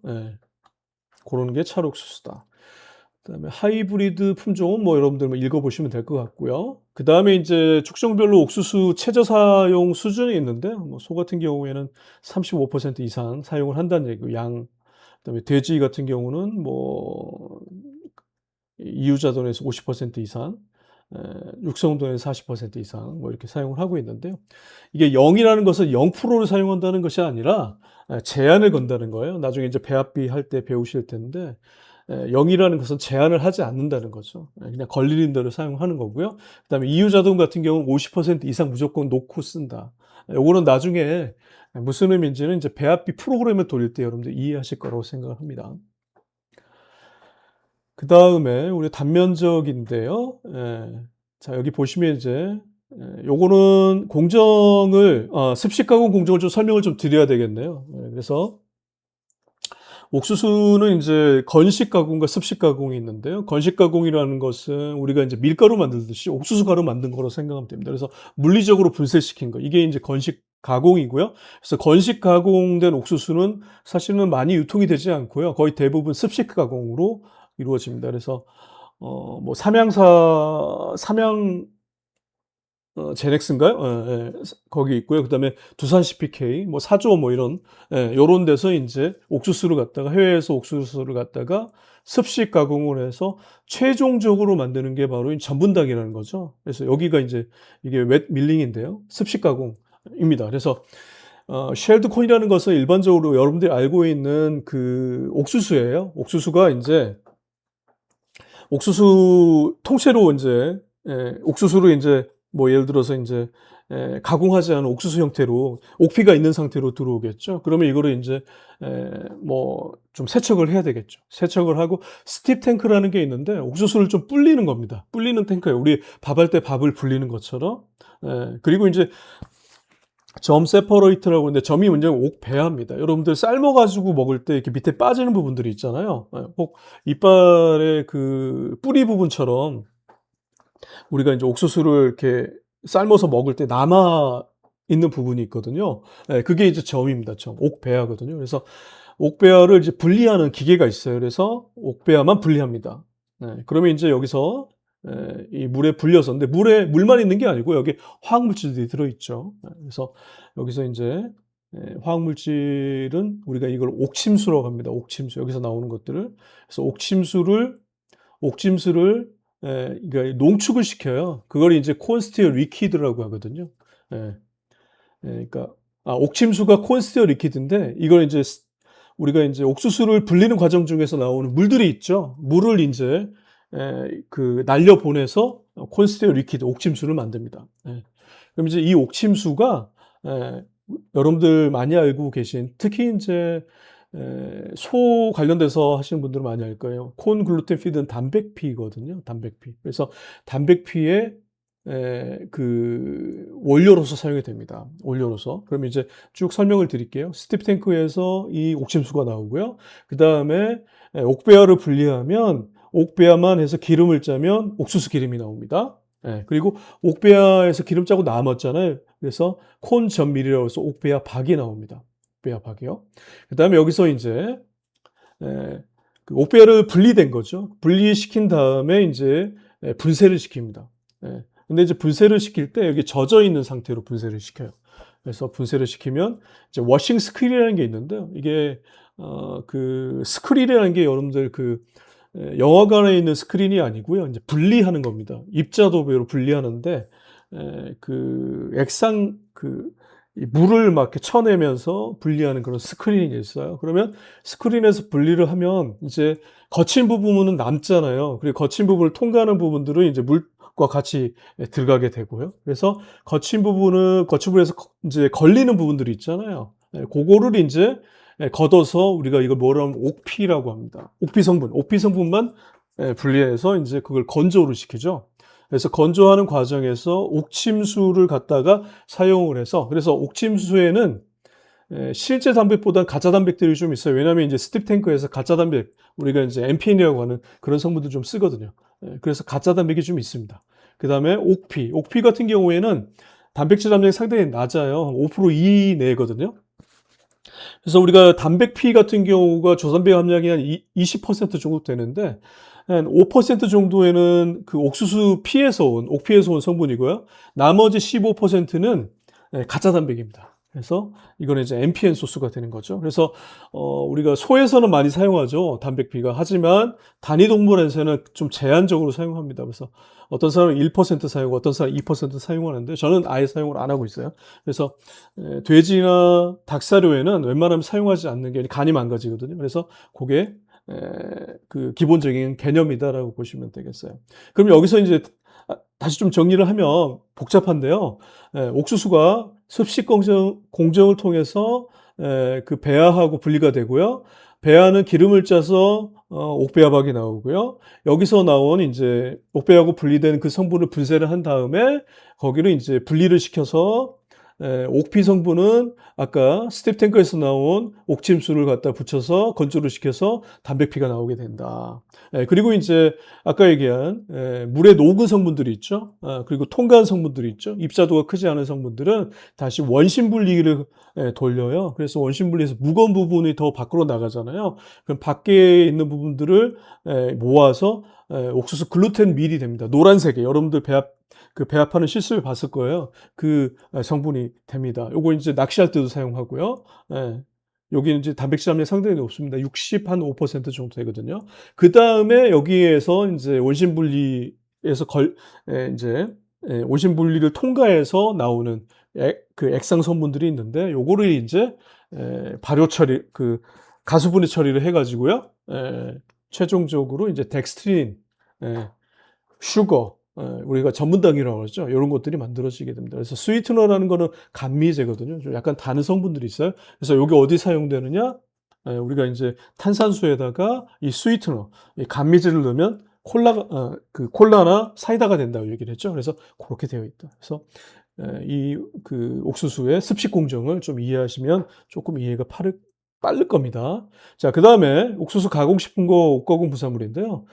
그런 게 찰옥수수다. 그다음에 하이브리드 품종은 뭐 여러분들 뭐 읽어보시면 될 것 같고요. 그다음에 이제 축종별로 옥수수 최저 사용 수준이 있는데 뭐 소 같은 경우에는 35% 이상 사용을 한다는 얘기고 그다음에 돼지 같은 경우는 뭐 이유자돈에서 50% 이상, 육성돈에서 40% 이상 뭐 이렇게 사용을 하고 있는데요. 이게 0이라는 것은 0%를 사용한다는 것이 아니라 제한을 건다는 거예요. 나중에 이제 배합비 할 때 배우실 텐데 0이라는 것은 제한을 하지 않는다는 거죠. 그냥 걸리는 대로 사용하는 거고요. 그다음에 이유자돈 같은 경우는 50% 이상 무조건 놓고 쓴다. 요거는 나중에 무슨 의미인지는 이제 배합비 프로그램을 돌릴 때 여러분들 이해하실 거라고 생각합니다. 그 다음에 우리 단면적인데요. 자, 여기 보시면 이제 요거는 습식 가공 공정을 좀 설명을 좀 드려야 되겠네요. 그래서 옥수수는 이제 건식 가공과 습식 가공이 있는데요. 건식 가공이라는 것은 우리가 이제 밀가루 만들듯이 옥수수 가루 만든 거로 생각하면 됩니다. 그래서 물리적으로 분쇄시킨 거. 이게 이제 건식 가공이고요. 그래서 건식 가공된 옥수수는 사실은 많이 유통이 되지 않고요. 거의 대부분 습식 가공으로 이루어집니다. 그래서 뭐 삼양 제넥스인가요? 거기 있고요. 그다음에 두산 CPK, 뭐 사조 뭐 요런 데서 이제 해외에서 옥수수를 갖다가 습식 가공을 해서 최종적으로 만드는 게 바로 이 전분닭이라는 거죠. 그래서 여기가 이제 이게 웻 밀링인데요. 습식 가공입니다. 그래서 쉘드 콘이라는 것은 일반적으로 여러분들이 알고 있는 옥수수예요. 옥수수가 이제 옥수수 통째로 이제 옥수수로 이제 뭐 예를 들어서 이제 가공하지 않은 옥수수 형태로 옥피가 있는 상태로 들어오겠죠. 그러면 이거를 이제 뭐 좀 세척을 해야 되겠죠. 세척을 하고 스팁 탱크라는 게 있는데 옥수수를 좀 불리는 겁니다. 불리는 탱크예요. 우리 밥할 때 밥을 불리는 것처럼. 그리고 이제 점 세퍼레이터라고 하는데 점이 문제는 옥배합니다. 여러분들 삶아가지고 먹을 때 이렇게 밑에 빠지는 부분들이 있잖아요. 꼭 이빨의 그 뿌리 부분처럼 우리가 이제 옥수수를 이렇게 삶아서 먹을 때 남아 있는 부분이 있거든요. 그게 이제 점입니다. 점. 옥배하거든요. 그래서 옥배아를 이제 분리하는 기계가 있어요. 그래서 옥배아만 분리합니다. 그러면 이제 여기서 이 물에 불려서, 근데 물에 물만 있는 게 아니고 여기 화학물질들이 들어있죠. 그래서 여기서 이제 화학물질은 우리가 이걸 옥침수라고 합니다. 옥침수. 여기서 나오는 것들을. 그래서 옥침수를 그러니까 농축을 시켜요. 그걸 이제 콘스티어 리퀴드라고 하거든요. 그러니까 옥침수가 콘스티어 리퀴드인데 이걸 이제 우리가 이제 옥수수를 불리는 과정 중에서 나오는 물들이 있죠. 물을 이제 그 날려 보내서 콘스티어 리퀴드 옥침수를 만듭니다. 그럼 이제 이 옥침수가 여러분들 많이 알고 계신 특히 이제 소 관련돼서 하시는 분들은 많이 알 거예요. 콘 글루텐 피드는 단백피거든요. 단백피. 그래서 단백피의 그 원료로서 사용이 됩니다. 원료로서. 그럼 이제 쭉 설명을 드릴게요. 스팁 탱크에서 이 옥침수가 나오고요. 그 다음에 옥배아를 분리하면 옥배아만 해서 기름을 짜면 옥수수 기름이 나옵니다. 그리고 옥배아에서 기름 짜고 남았잖아요. 그래서 콘 전밀이라고 해서 옥배아 박이 나옵니다. 옥배아 박이요. 그 다음에 여기서 이제 그 옥배아를 분리된 거죠. 분리시킨 다음에 이제 분쇄를 시킵니다. 근데 이제 분쇄를 시킬 때 여기 젖어 있는 상태로 분쇄를 시켜요. 그래서 분쇄를 시키면 이제 워싱 스크린이라는 게 있는데요. 이게 그 스크린이라는 게 여러분들 그 영화관에 있는 스크린이 아니고요. 이제 분리하는 겁니다. 입자도배로 분리하는데 그 액상 그 물을 막 이렇게 쳐내면서 분리하는 그런 스크린이 있어요. 그러면 스크린에서 분리를 하면 이제 거친 부분은 남잖아요. 그리고 거친 부분을 통과하는 부분들은 이제 물과 같이 들어가게 되고요. 그래서 거친 부분에서 이제 걸리는 부분들이 있잖아요. 그거를 이제 걷어서 우리가 이걸 뭐라 하면 옥피라고 합니다. 옥피 성분만 분리해서 이제 그걸 건조를 시키죠. 그래서 건조하는 과정에서 옥침수를 갖다가 사용을 해서, 그래서 옥침수에는 실제 단백보다는 가짜 단백들이 좀 있어요. 왜냐하면 이제 스팁 탱크에서 가짜 단백, 우리가 이제 MPN이라고 하는 그런 성분들 좀 쓰거든요. 그래서 가짜 단백이 좀 있습니다. 그 다음에 옥피 같은 경우에는 단백질 함량이 상당히 낮아요. 5% 이내거든요. 그래서 우리가 단백피 같은 경우가 조산백 함량이 한 20% 정도 되는데 한 5% 정도에는 그 옥수수 피에서 옥피에서 온 성분이고요. 나머지 15%는 가짜 단백입니다. 그래서 이거는 이제 MPN 소스가 되는 거죠. 그래서 우리가 소에서는 많이 사용하죠. 단백피가. 하지만 단위 동물에서는 좀 제한적으로 사용합니다. 그래서 어떤 사람은 1% 사용하고 어떤 사람은 2% 사용하는데 저는 아예 사용을 안 하고 있어요. 그래서 돼지나 닭사료에는 웬만하면 사용하지 않는 게 간이 망가지거든요. 그래서 그게 그 기본적인 개념이다라고 보시면 되겠어요. 그럼 여기서 이제 다시 좀 정리를 하면 복잡한데요. 옥수수가 습식 공정을 통해서 그 배아하고 분리가 되고요. 배아는 기름을 짜서 옥배아박이 나오고요. 여기서 나온 이제 옥배아하고 분리된 그 성분을 분쇄를 한 다음에 거기를 이제 분리를 시켜서 옥피 성분은 아까 스팁 탱크에서 나온 옥침수를 갖다 붙여서 건조를 시켜서 단백피가 나오게 된다. 그리고 이제 아까 얘기한 물에 녹은 성분들이 있죠. 그리고 통과한 성분들이 있죠. 입자도가 크지 않은 성분들은 다시 원심 분리기를 돌려요. 그래서 원심 분리해서 무거운 부분이 더 밖으로 나가잖아요. 그럼 밖에 있는 부분들을 모아서 옥수수 글루텐 밀이 됩니다. 노란색에 여러분들 배합하는 실습을 봤을 거예요. 그 성분이 됩니다. 요거 이제 낚시할 때도 사용하고요. 여기는 이제 단백질 함량이 상당히 높습니다. 65% 정도 되거든요. 그 다음에 여기에서 이제 원심 분리에서 이제 원심 분리를 통과해서 나오는 그 액상 성분들이 있는데 요거를 이제 발효 처리, 그 가수분해 처리를 해가지고요. 최종적으로 이제 덱스트린, 슈거, 우리가 전분당이라고 그러죠. 이런 것들이 만들어지게 됩니다. 그래서 스위트너라는 거는 감미제거든요. 좀 약간 다른 성분들이 있어요. 그래서 요게 어디 사용되느냐? 우리가 이제 탄산수에다가 이 스위트너, 이 감미제를 넣으면 그 콜라나 사이다가 된다고 얘기를 했죠. 그래서 그렇게 되어 있다. 그래서 이 그 옥수수의 습식 공정을 좀 이해하시면 조금 이해가 빠를 겁니다. 자, 그다음에 옥수수 가공식품과 옥가공 부산물인데요.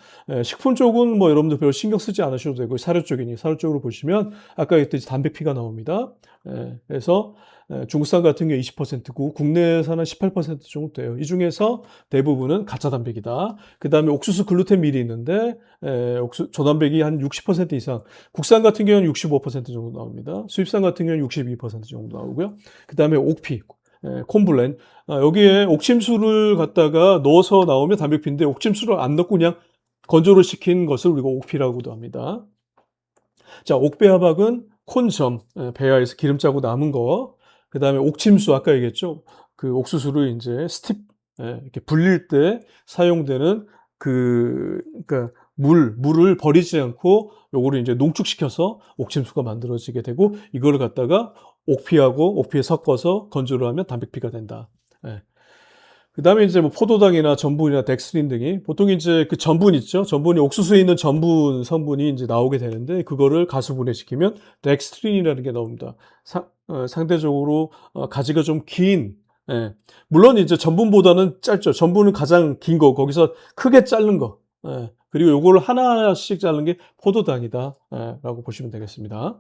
식품 쪽은 뭐 여러분들 별로 신경 쓰지 않으셔도 되고 사료 쪽이니 사료 쪽으로 보시면 아까 얘기했듯이 단백피가 나옵니다. 그래서 중국산 같은 경우에 20%고 국내산은 18% 정도 돼요. 이 중에서 대부분은 가짜 단백이다. 그다음에 옥수수 글루텐 밀이 있는데 조단백이 한 60% 이상, 국산 같은 경우는 65% 정도 나옵니다. 수입산 같은 경우는 62% 정도 나오고요. 그다음에 옥피, 콤블렌, 여기에 옥침수를 갖다가 넣어서 나오면 단백피인데 옥침수를 안 넣고 그냥 건조를 시킨 것을 우리가 옥피라고도 합니다. 자, 옥배합학은 콘점, 배아에서 기름 짜고 남은 거, 그 다음에 옥침수, 아까 얘기했죠. 그 옥수수를 이제 이렇게 불릴 때 사용되는 그러니까 물을 버리지 않고 요거를 이제 농축시켜서 옥침수가 만들어지게 되고 이거를 갖다가 옥피하고 옥피에 섞어서 건조를 하면 단백피가 된다. 그 다음에 이제 뭐 포도당이나 전분이나 덱스트린 등이 보통 이제 그 전분 있죠. 전분이 옥수수에 있는 전분 성분이 이제 나오게 되는데 그거를 가수분해시키면 덱스트린이라는 게 나옵니다. 상대적으로 가지가 좀 긴, 물론 이제 전분보다는 짧죠. 전분은 가장 긴 거, 거기서 크게 자른 거. 그리고 요거를 하나하나씩 자른 게 포도당이다. 라고 보시면 되겠습니다.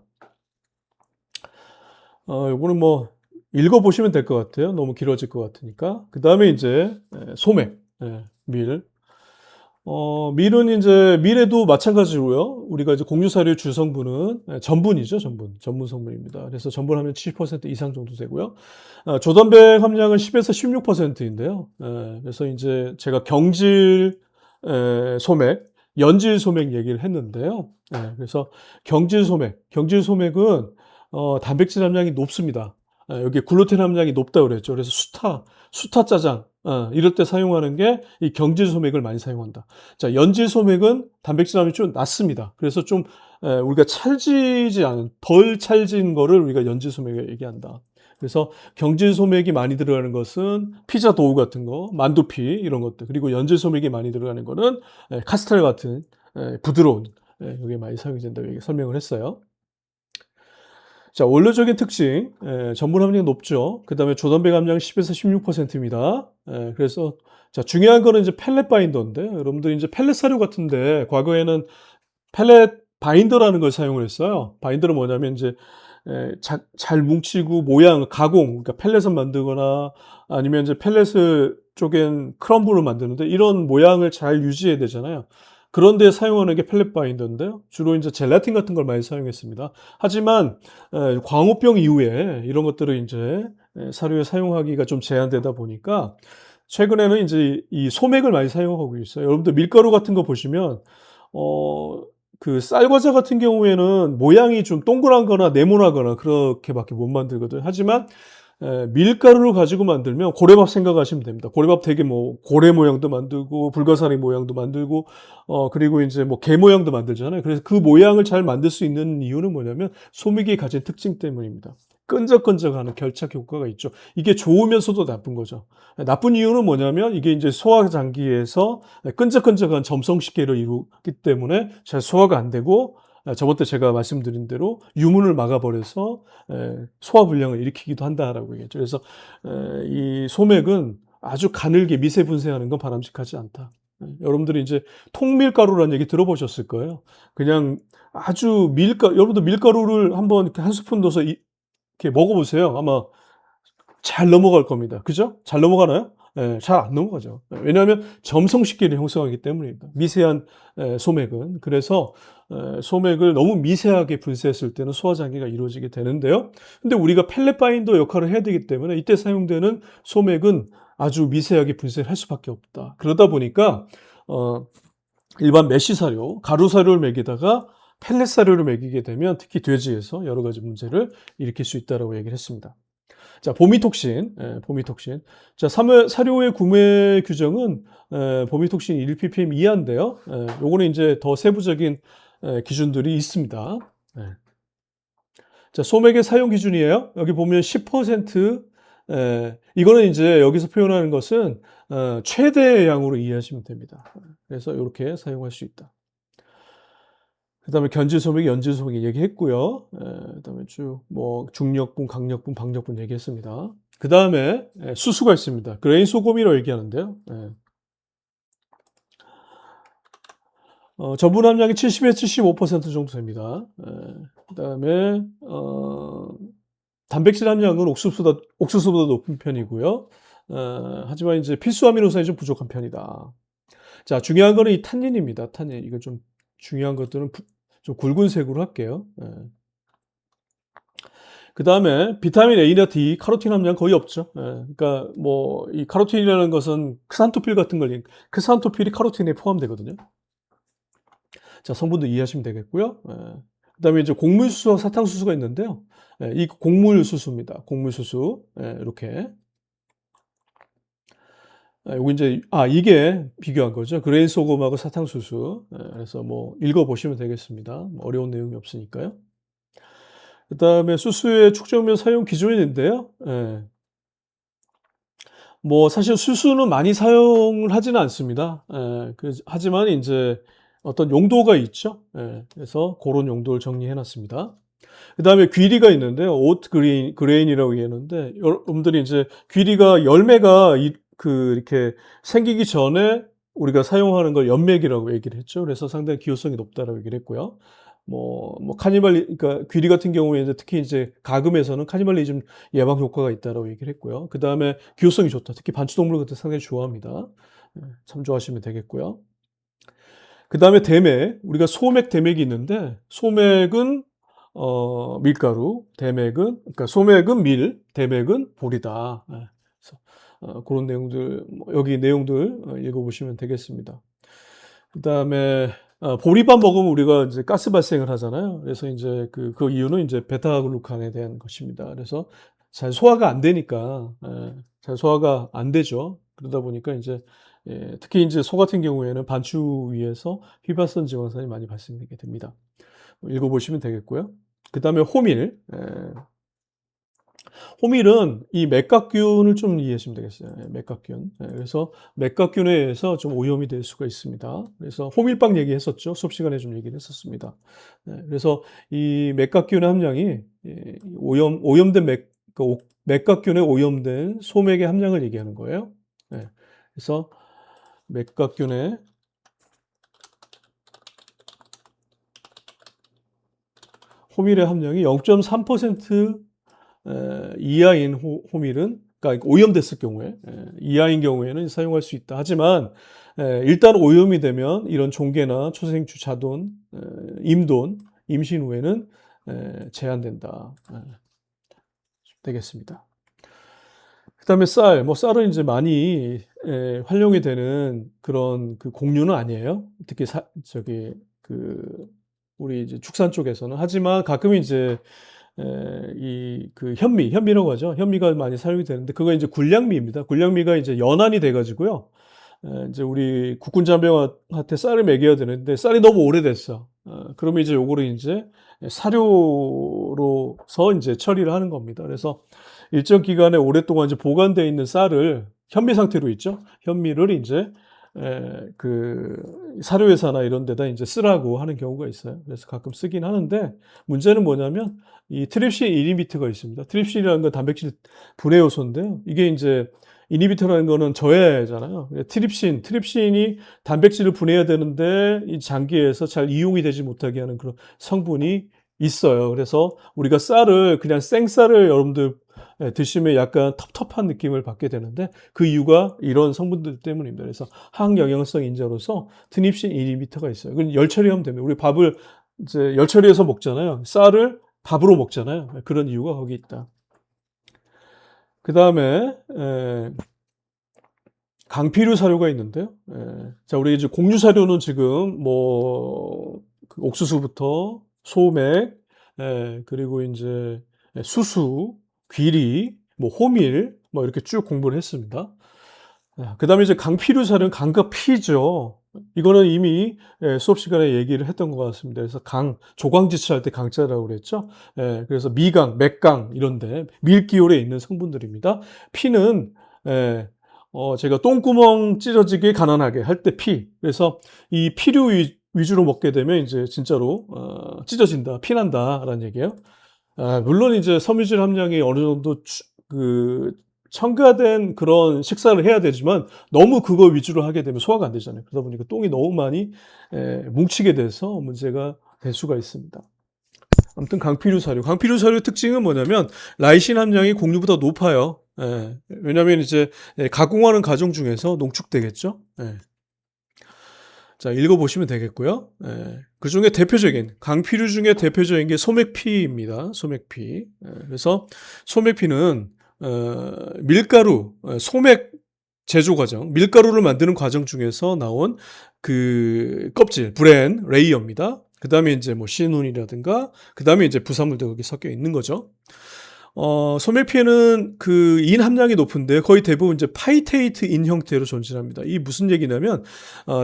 요거는 뭐 읽어보시면 될 것 같아요. 너무 길어질 것 같으니까. 그 다음에 이제 소맥, 밀. 밀은 이제 밀에도 마찬가지로요. 우리가 이제 곡류사료의 주성분은 전분이죠, 전분 성분입니다. 그래서 전분하면 70% 이상 정도 되고요. 조단백 함량은 10에서 16%인데요. 그래서 이제 제가 경질 소맥, 연질 소맥 얘기를 했는데요. 그래서 경질 소맥은 단백질 함량이 높습니다. 여기 글루텐 함량이 높다고 그랬죠. 그래서 수타 짜장, 이럴 때 사용하는 게 이 경질 소맥을 많이 사용한다. 자, 연질 소맥은 단백질 함량이 좀 낮습니다. 그래서 좀 우리가 덜 찰진 거를 우리가 연질 소맥을 얘기한다. 그래서 경질 소맥이 많이 들어가는 것은 피자 도우 같은 거, 만두피 이런 것들, 그리고 연질 소맥이 많이 들어가는 거는 카스텔 같은 부드러운 이게 많이 사용이 된다고 설명을 했어요. 자, 원료적인 특징, 전분 함량이 높죠. 그 다음에 조단백 함량 10에서 16%입니다. 그래서, 자, 중요한 거는 이제 펠렛 바인더인데, 여러분들 이제 펠렛 사료 같은데, 과거에는 펠렛 바인더라는 걸 사용을 했어요. 바인더는 뭐냐면 이제, 잘 뭉치고 가공, 그러니까 펠렛을 만들거나 아니면 이제 펠렛을 쪼갠 크럼블을 만드는데, 이런 모양을 잘 유지해야 되잖아요. 그런데 사용하는 게 펠렛 바인더인데요. 주로 이제 젤라틴 같은 걸 많이 사용했습니다. 하지만 광우병 이후에 이런 것들을 이제 사료에 사용하기가 좀 제한되다 보니까 최근에는 이제 이 소맥을 많이 사용하고 있어요. 여러분들 밀가루 같은 거 보시면 그 쌀과자 같은 경우에는 모양이 좀 동그란 거나 네모나거나 그렇게밖에 못 만들거든요. 하지만 밀가루를 가지고 만들면 고래밥 생각하시면 됩니다. 고래밥 되게 뭐 고래 모양도 만들고 불가사리 모양도 만들고 그리고 이제 뭐 개 모양도 만들잖아요. 그래서 그 모양을 잘 만들 수 있는 이유는 뭐냐면 소맥이 가진 특징 때문입니다. 끈적끈적하는 결착 효과가 있죠. 이게 좋으면서도 나쁜 거죠. 나쁜 이유는 뭐냐면 이게 이제 소화 장기에서 끈적끈적한 점성식계를 이루기 때문에 잘 소화가 안 되고 저번 때 제가 말씀드린 대로 유문을 막아버려서 소화불량을 일으키기도 한다라고 얘기했죠. 그래서 이 소맥은 아주 가늘게 미세 분쇄하는 건 바람직하지 않다. 여러분들이 이제 통밀가루라는 얘기 들어보셨을 거예요. 그냥 아주 여러분들 밀가루를 한번 이렇게 한 스푼 넣어서 이렇게 먹어보세요. 아마 잘 넘어갈 겁니다. 그죠? 잘 넘어가나요? 잘 안 넘어가죠. 왜냐하면 점성식계를 형성하기 때문입니다. 미세한 소맥은. 그래서 소맥을 너무 미세하게 분쇄했을 때는 소화장애가 이루어지게 되는데요. 근데 우리가 펠렛 바인더 역할을 해야 되기 때문에 이때 사용되는 소맥은 아주 미세하게 분쇄를 할 수밖에 없다. 그러다 보니까 일반 메쉬 사료, 가루 사료를 먹이다가 펠렛 사료를 먹이게 되면 특히 돼지에서 여러 가지 문제를 일으킬 수 있다고 얘기를 했습니다. 자, 보미톡신. 자, 사료의 구매 규정은 보미톡신 1ppm 이하인데요. 요거는 이제 더 세부적인 기준들이 있습니다. 네. 자, 소맥의 사용 기준이에요. 여기 보면 10%, 이거는 이제 여기서 표현하는 것은 최대 양으로 이해하시면 됩니다. 그래서 이렇게 사용할 수 있다. 그 다음에 견질 소맥, 연질 소맥 얘기했고요. 그 다음에 쭉 뭐 중력분, 강력분, 박력분 얘기했습니다. 그 다음에 수수가 있습니다. 그레인 소금이라고 얘기하는데요. 전분 함량이 70에서 75% 정도 됩니다. 그 다음에 단백질 함량은 옥수수보다 높은 편이고요. 하지만 이제 필수 아미노산이 좀 부족한 편이다. 자, 중요한 거는 이 탄닌입니다. 탄닌. 이거 좀 중요한 것들은 좀 굵은 색으로 할게요. 그 다음에 비타민 A나 D, 카로틴 함량 거의 없죠. 그러니까 뭐 이 카로틴이라는 것은 크산토필 같은 걸, 크산토필이 카로틴에 포함되거든요. 자, 성분도 이해하시면 되겠고요. 그 다음에 이제 곡물수수와 사탕수수가 있는데요. 이 곡물수수입니다. 곡물수수. 이렇게. 요거 이제, 이게 비교한 거죠. 그레인 소금하고 사탕수수. 그래서 뭐 읽어보시면 되겠습니다. 뭐 어려운 내용이 없으니까요. 그 다음에 수수의 축적면 사용 기준인데요. 뭐 사실 수수는 많이 사용을 하지는 않습니다. 하지만 이제 어떤 용도가 있죠. 그래서 그런 용도를 정리해 놨습니다. 그 다음에 귀리가 있는데요. 오트 그레인이라고 얘기하는데, 여러분들이 이제 귀리가 열매가 이렇게 생기기 전에 우리가 사용하는 걸 연맥이라고 얘기를 했죠. 그래서 상당히 기호성이 높다라고 얘기를 했고요. 그러니까 귀리 같은 경우에 이제 특히 이제 가금에서는 카니발리즘 예방 효과가 있다라고 얘기를 했고요. 그 다음에 기호성이 좋다. 특히 반추동물 같은 상당히 좋아합니다. 참조하시면 되겠고요. 그 다음에 대맥, 우리가 소맥, 대맥이 있는데, 소맥은 밀가루, 대맥은, 그러니까 소맥은 밀, 대맥은 보리다. 그래서 그런 내용들, 여기 내용들 읽어보시면 되겠습니다. 그 다음에 보리밥 먹으면 우리가 이제 가스 발생을 하잖아요. 그래서 이제 그 이유는 이제 베타글루칸에 대한 것입니다. 그래서 잘 소화가 안 되니까, 잘 소화가 안 되죠. 그러다 보니까 이제 특히 이제 소 같은 경우에는 반추 위에서 휘발성 지방산이 많이 발생하게 됩니다. 읽어보시면 되겠고요. 그 다음에 호밀. 호밀은 이 맥각균을 좀 이해하시면 되겠어요. 맥각균. 그래서 맥각균에 의해서 좀 오염이 될 수가 있습니다. 그래서 호밀빵 얘기했었죠. 수업 시간에 좀 얘기를 했었습니다. 그래서 이 맥각균의 함량이 오염된 맥각균에 오염된 소맥의 함량을 얘기하는 거예요. 그래서 맥각균의 호밀의 함량이 0.3% 이하인 호밀은, 그러니까 오염됐을 경우에, 이하인 경우에는 사용할 수 있다. 하지만 일단 오염이 되면 이런 종개나 초생추, 자돈, 임돈, 임신 후에는 제한된다. 되겠습니다. 그 다음에 쌀은 이제 많이 활용이 되는 그런 그 곡류는 아니에요. 특히 우리 이제 축산 쪽에서는. 하지만 가끔 이제 현미라고 하죠. 현미가 많이 사용이 되는데, 그거 이제 굴량미입니다. 굴량미가 이제 연한이 돼가지고요. 이제 우리 국군 잔병한테 쌀을 먹여야 되는데, 쌀이 너무 오래됐어. 그러면 이제 요거를 이제 사료로서 이제 처리를 하는 겁니다. 그래서 일정 기간에 오랫동안 이제 보관되어 있는 쌀을 현미 상태로 있죠. 현미를 이제 사료회사나 이런 데다 이제 쓰라고 하는 경우가 있어요. 그래서 가끔 쓰긴 하는데, 문제는 뭐냐면 이 트립신 이니비터가 있습니다. 트립신이라는 건 단백질 분해 요소인데요. 이게 이제 이니비터라는 거는 저해잖아요. 트립신이 단백질을 분해해야 되는데 이 장기에서 잘 이용이 되지 못하게 하는 그런 성분이 있어요. 그래서 우리가 그냥 생쌀을 여러분들 드시면 약간 텁텁한 느낌을 받게 되는데, 그 이유가 이런 성분들 때문입니다. 그래서 항영양성 인자로서 트립신 이니비터가 있어요. 그건 열 처리하면 됩니다. 우리 밥을 이제 열 처리해서 먹잖아요. 쌀을 밥으로 먹잖아요. 그런 이유가 거기 있다. 그 다음에 강피류 사료가 있는데요. 자, 우리 이제 곡류 사료는 지금 그 옥수수부터 소맥, 그리고 이제 수수, 귀리, 호밀, 이렇게 쭉 공부를 했습니다. 그 다음에 이제 강피류 사료는 강과 피죠. 이거는 이미 수업 시간에 얘기를 했던 것 같습니다. 그래서 조광지취할 때 강자라고 그랬죠. 그래서 미강, 맥강 이런데 밀기홀에 있는 성분들입니다. 피는 제가 똥구멍 찢어지게 가난하게 할 때 피. 그래서 이 피류 위주로 먹게 되면 이제 진짜로 찢어진다, 피난다라는 얘기예요. 물론 이제 섬유질 함량이 어느 정도 첨가된 그런 식사를 해야 되지만 너무 그거 위주로 하게 되면 소화가 안 되잖아요. 그러다 보니까 똥이 너무 많이 뭉치게 돼서 문제가 될 수가 있습니다. 아무튼 강피류 사료. 강피류 사료 특징은 뭐냐면 라이신 함량이 공유보다 높아요. 왜냐하면 이제 가공하는 과정 중에서 농축되겠죠. 자, 읽어보시면 되겠고요. 그 중에 대표적인, 강피류 중에 대표적인 게 소맥피입니다. 소맥피. 그래서 소맥피는, 밀가루, 소맥 제조 과정, 밀가루를 만드는 과정 중에서 나온 그 껍질, 브랜, 레이어입니다. 그 다음에 이제 뭐 시눈이라든가, 그 다음에 이제 부산물도 거기 섞여 있는 거죠. 소맥피에는 그 인 함량이 높은데 거의 대부분 이제 파이테이트 인 형태로 존재합니다. 이 무슨 얘기냐면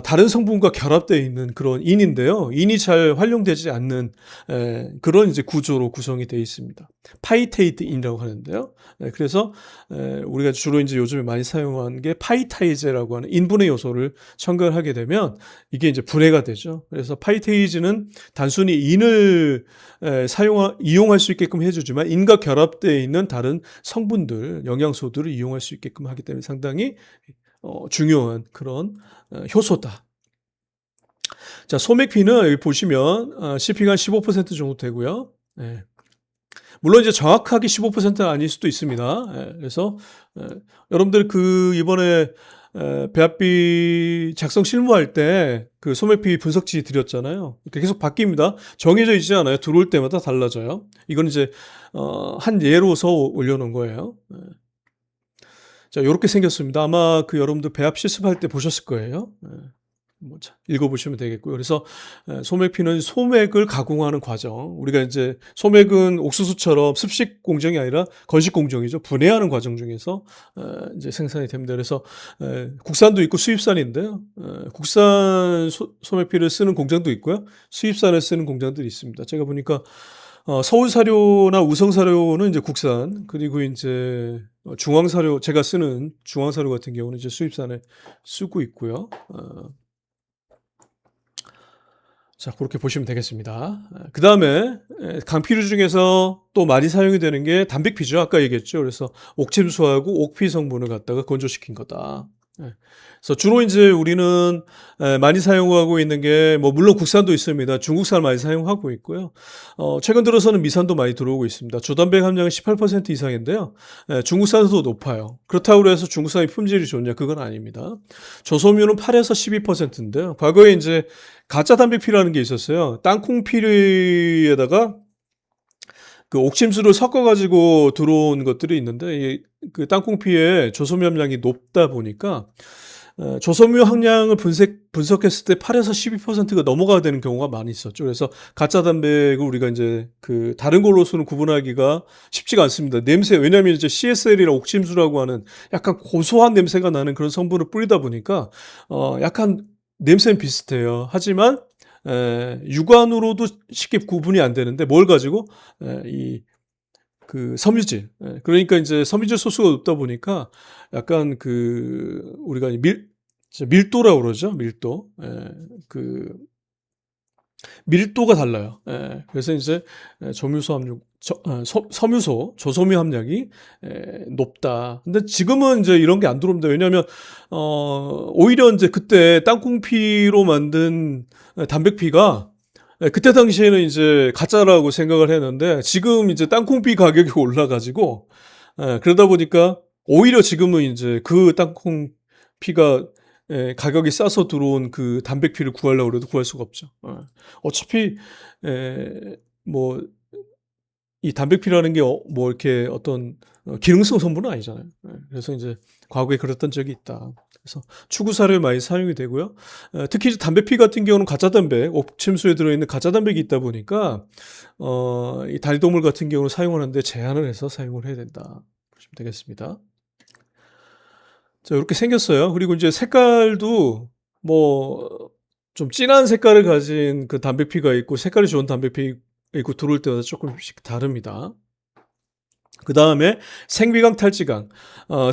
다른 성분과 결합되어 있는 그런 인인데요. 인이 잘 활용되지 않는 그런 이제 구조로 구성이 되어 있습니다. 파이테이트 인이라고 하는데요. 그래서 우리가 주로 이제 요즘에 많이 사용하는 게 파이타이제라고 하는 인분해 요소를 첨가를 하게 되면 이게 이제 분해가 되죠. 그래서 파이테이즈는 단순히 인을 이용할 수 있게끔 해주지만 인과 결합되어 있는 다른 성분들, 영양소들을 이용할 수 있게끔 하기 때문에 상당히 중요한 그런 효소다. 자, 소맥피는 여기 보시면 CP가 한 15% 정도 되고요. 물론 이제 정확하게 15%는 아닐 수도 있습니다. 그래서 여러분들 그 이번에 배합비 작성 실무할 때 그 소맥피 분석지 드렸잖아요. 계속 바뀝니다. 정해져 있지 않아요. 들어올 때마다 달라져요. 이건 이제 한 예로서 올려놓은 거예요. 자, 이렇게 생겼습니다. 아마 그 여러분들 배합 실습할 때 보셨을 거예요. 읽어보시면 되겠고요. 그래서 소맥피는 소맥을 가공하는 과정. 우리가 이제 소맥은 옥수수처럼 습식 공정이 아니라 건식 공정이죠. 분해하는 과정 중에서 이제 생산이 됩니다. 그래서 국산도 있고 수입산인데요. 국산 소맥피를 쓰는 공장도 있고요. 수입산을 쓰는 공장들이 있습니다. 제가 보니까 서울사료나 우성사료는 이제 국산, 그리고 이제 중앙사료, 제가 쓰는 중앙사료 같은 경우는 이제 수입산을 쓰고 있고요. 자, 그렇게 보시면 되겠습니다. 그 다음에 강피류 중에서 또 많이 사용이 되는 게 단백피죠. 아까 얘기했죠. 그래서 옥침수하고 옥피 성분을 갖다가 건조시킨 거다. 그래서 주로 이제 우리는 많이 사용하고 있는 게 뭐 물론 국산도 있습니다. 중국산 많이 사용하고 있고요. 최근 들어서는 미산도 많이 들어오고 있습니다. 조단백 함량은 18% 이상인데요. 중국산도 높아요. 그렇다고 해서 중국산이 품질이 좋냐? 그건 아닙니다. 조소뮤는 8에서 12%인데요. 과거에 이제 가짜 단백피라는 게 있었어요. 땅콩피에다가 그 옥침수를 섞어가지고 들어온 것들이 있는데 그 땅콩피에 조소뮤 함량이 높다 보니까 조소뮤 함량을 분석했을 때 8에서 12%가 넘어가야 되는 경우가 많이 있었죠. 그래서 가짜 단백을 우리가 이제 그 다른 걸로서는 구분하기가 쉽지가 않습니다. 냄새, 왜냐하면 이제 CSL이랑 옥침수라고 하는 약간 고소한 냄새가 나는 그런 성분을 뿌리다 보니까 약간 냄새는 비슷해요. 하지만 육안으로도 쉽게 구분이 안 되는데 뭘 가지고 그 섬유질, 그러니까 이제 섬유질 소수가 높다 보니까 약간 그 우리가 밀도라고 그러죠. 밀도. 그 밀도가 달라요. 그래서 이제 조뮤소 함량, 섬유소, 조소뮤 함량이 높다. 근데 지금은 이제 이런 게 안 들어옵니다. 왜냐하면 오히려 이제 그때 땅콩피로 만든 단백피가 그때 당시에는 이제 가짜라고 생각을 했는데 지금 이제 땅콩피 가격이 올라가지고 그러다 보니까 오히려 지금은 이제 그 땅콩피가 가격이 싸서 들어온 그 단백피를 구하려고 해도 구할 수가 없죠. 어차피 뭐 이 단백피라는 게 뭐 이렇게 어떤 기능성 성분은 아니잖아요. 그래서 이제 과거에 그랬던 적이 있다. 그래서 추구 사료에 많이 사용이 되고요. 특히 이제 단백피 같은 경우는 가짜 단백, 옥침수에 들어있는 가짜 단백이 있다 보니까 이 다리동물 같은 경우는 사용하는데 제한을 해서 사용을 해야 된다. 보시면 되겠습니다. 자, 이렇게 생겼어요. 그리고 이제 색깔도 뭐 좀 진한 색깔을 가진 그 담배피가 있고 색깔이 좋은 담배피 있고 들어올 때마다 쪼끔씩 다릅니다. 그다음에 생미강, 탈지강.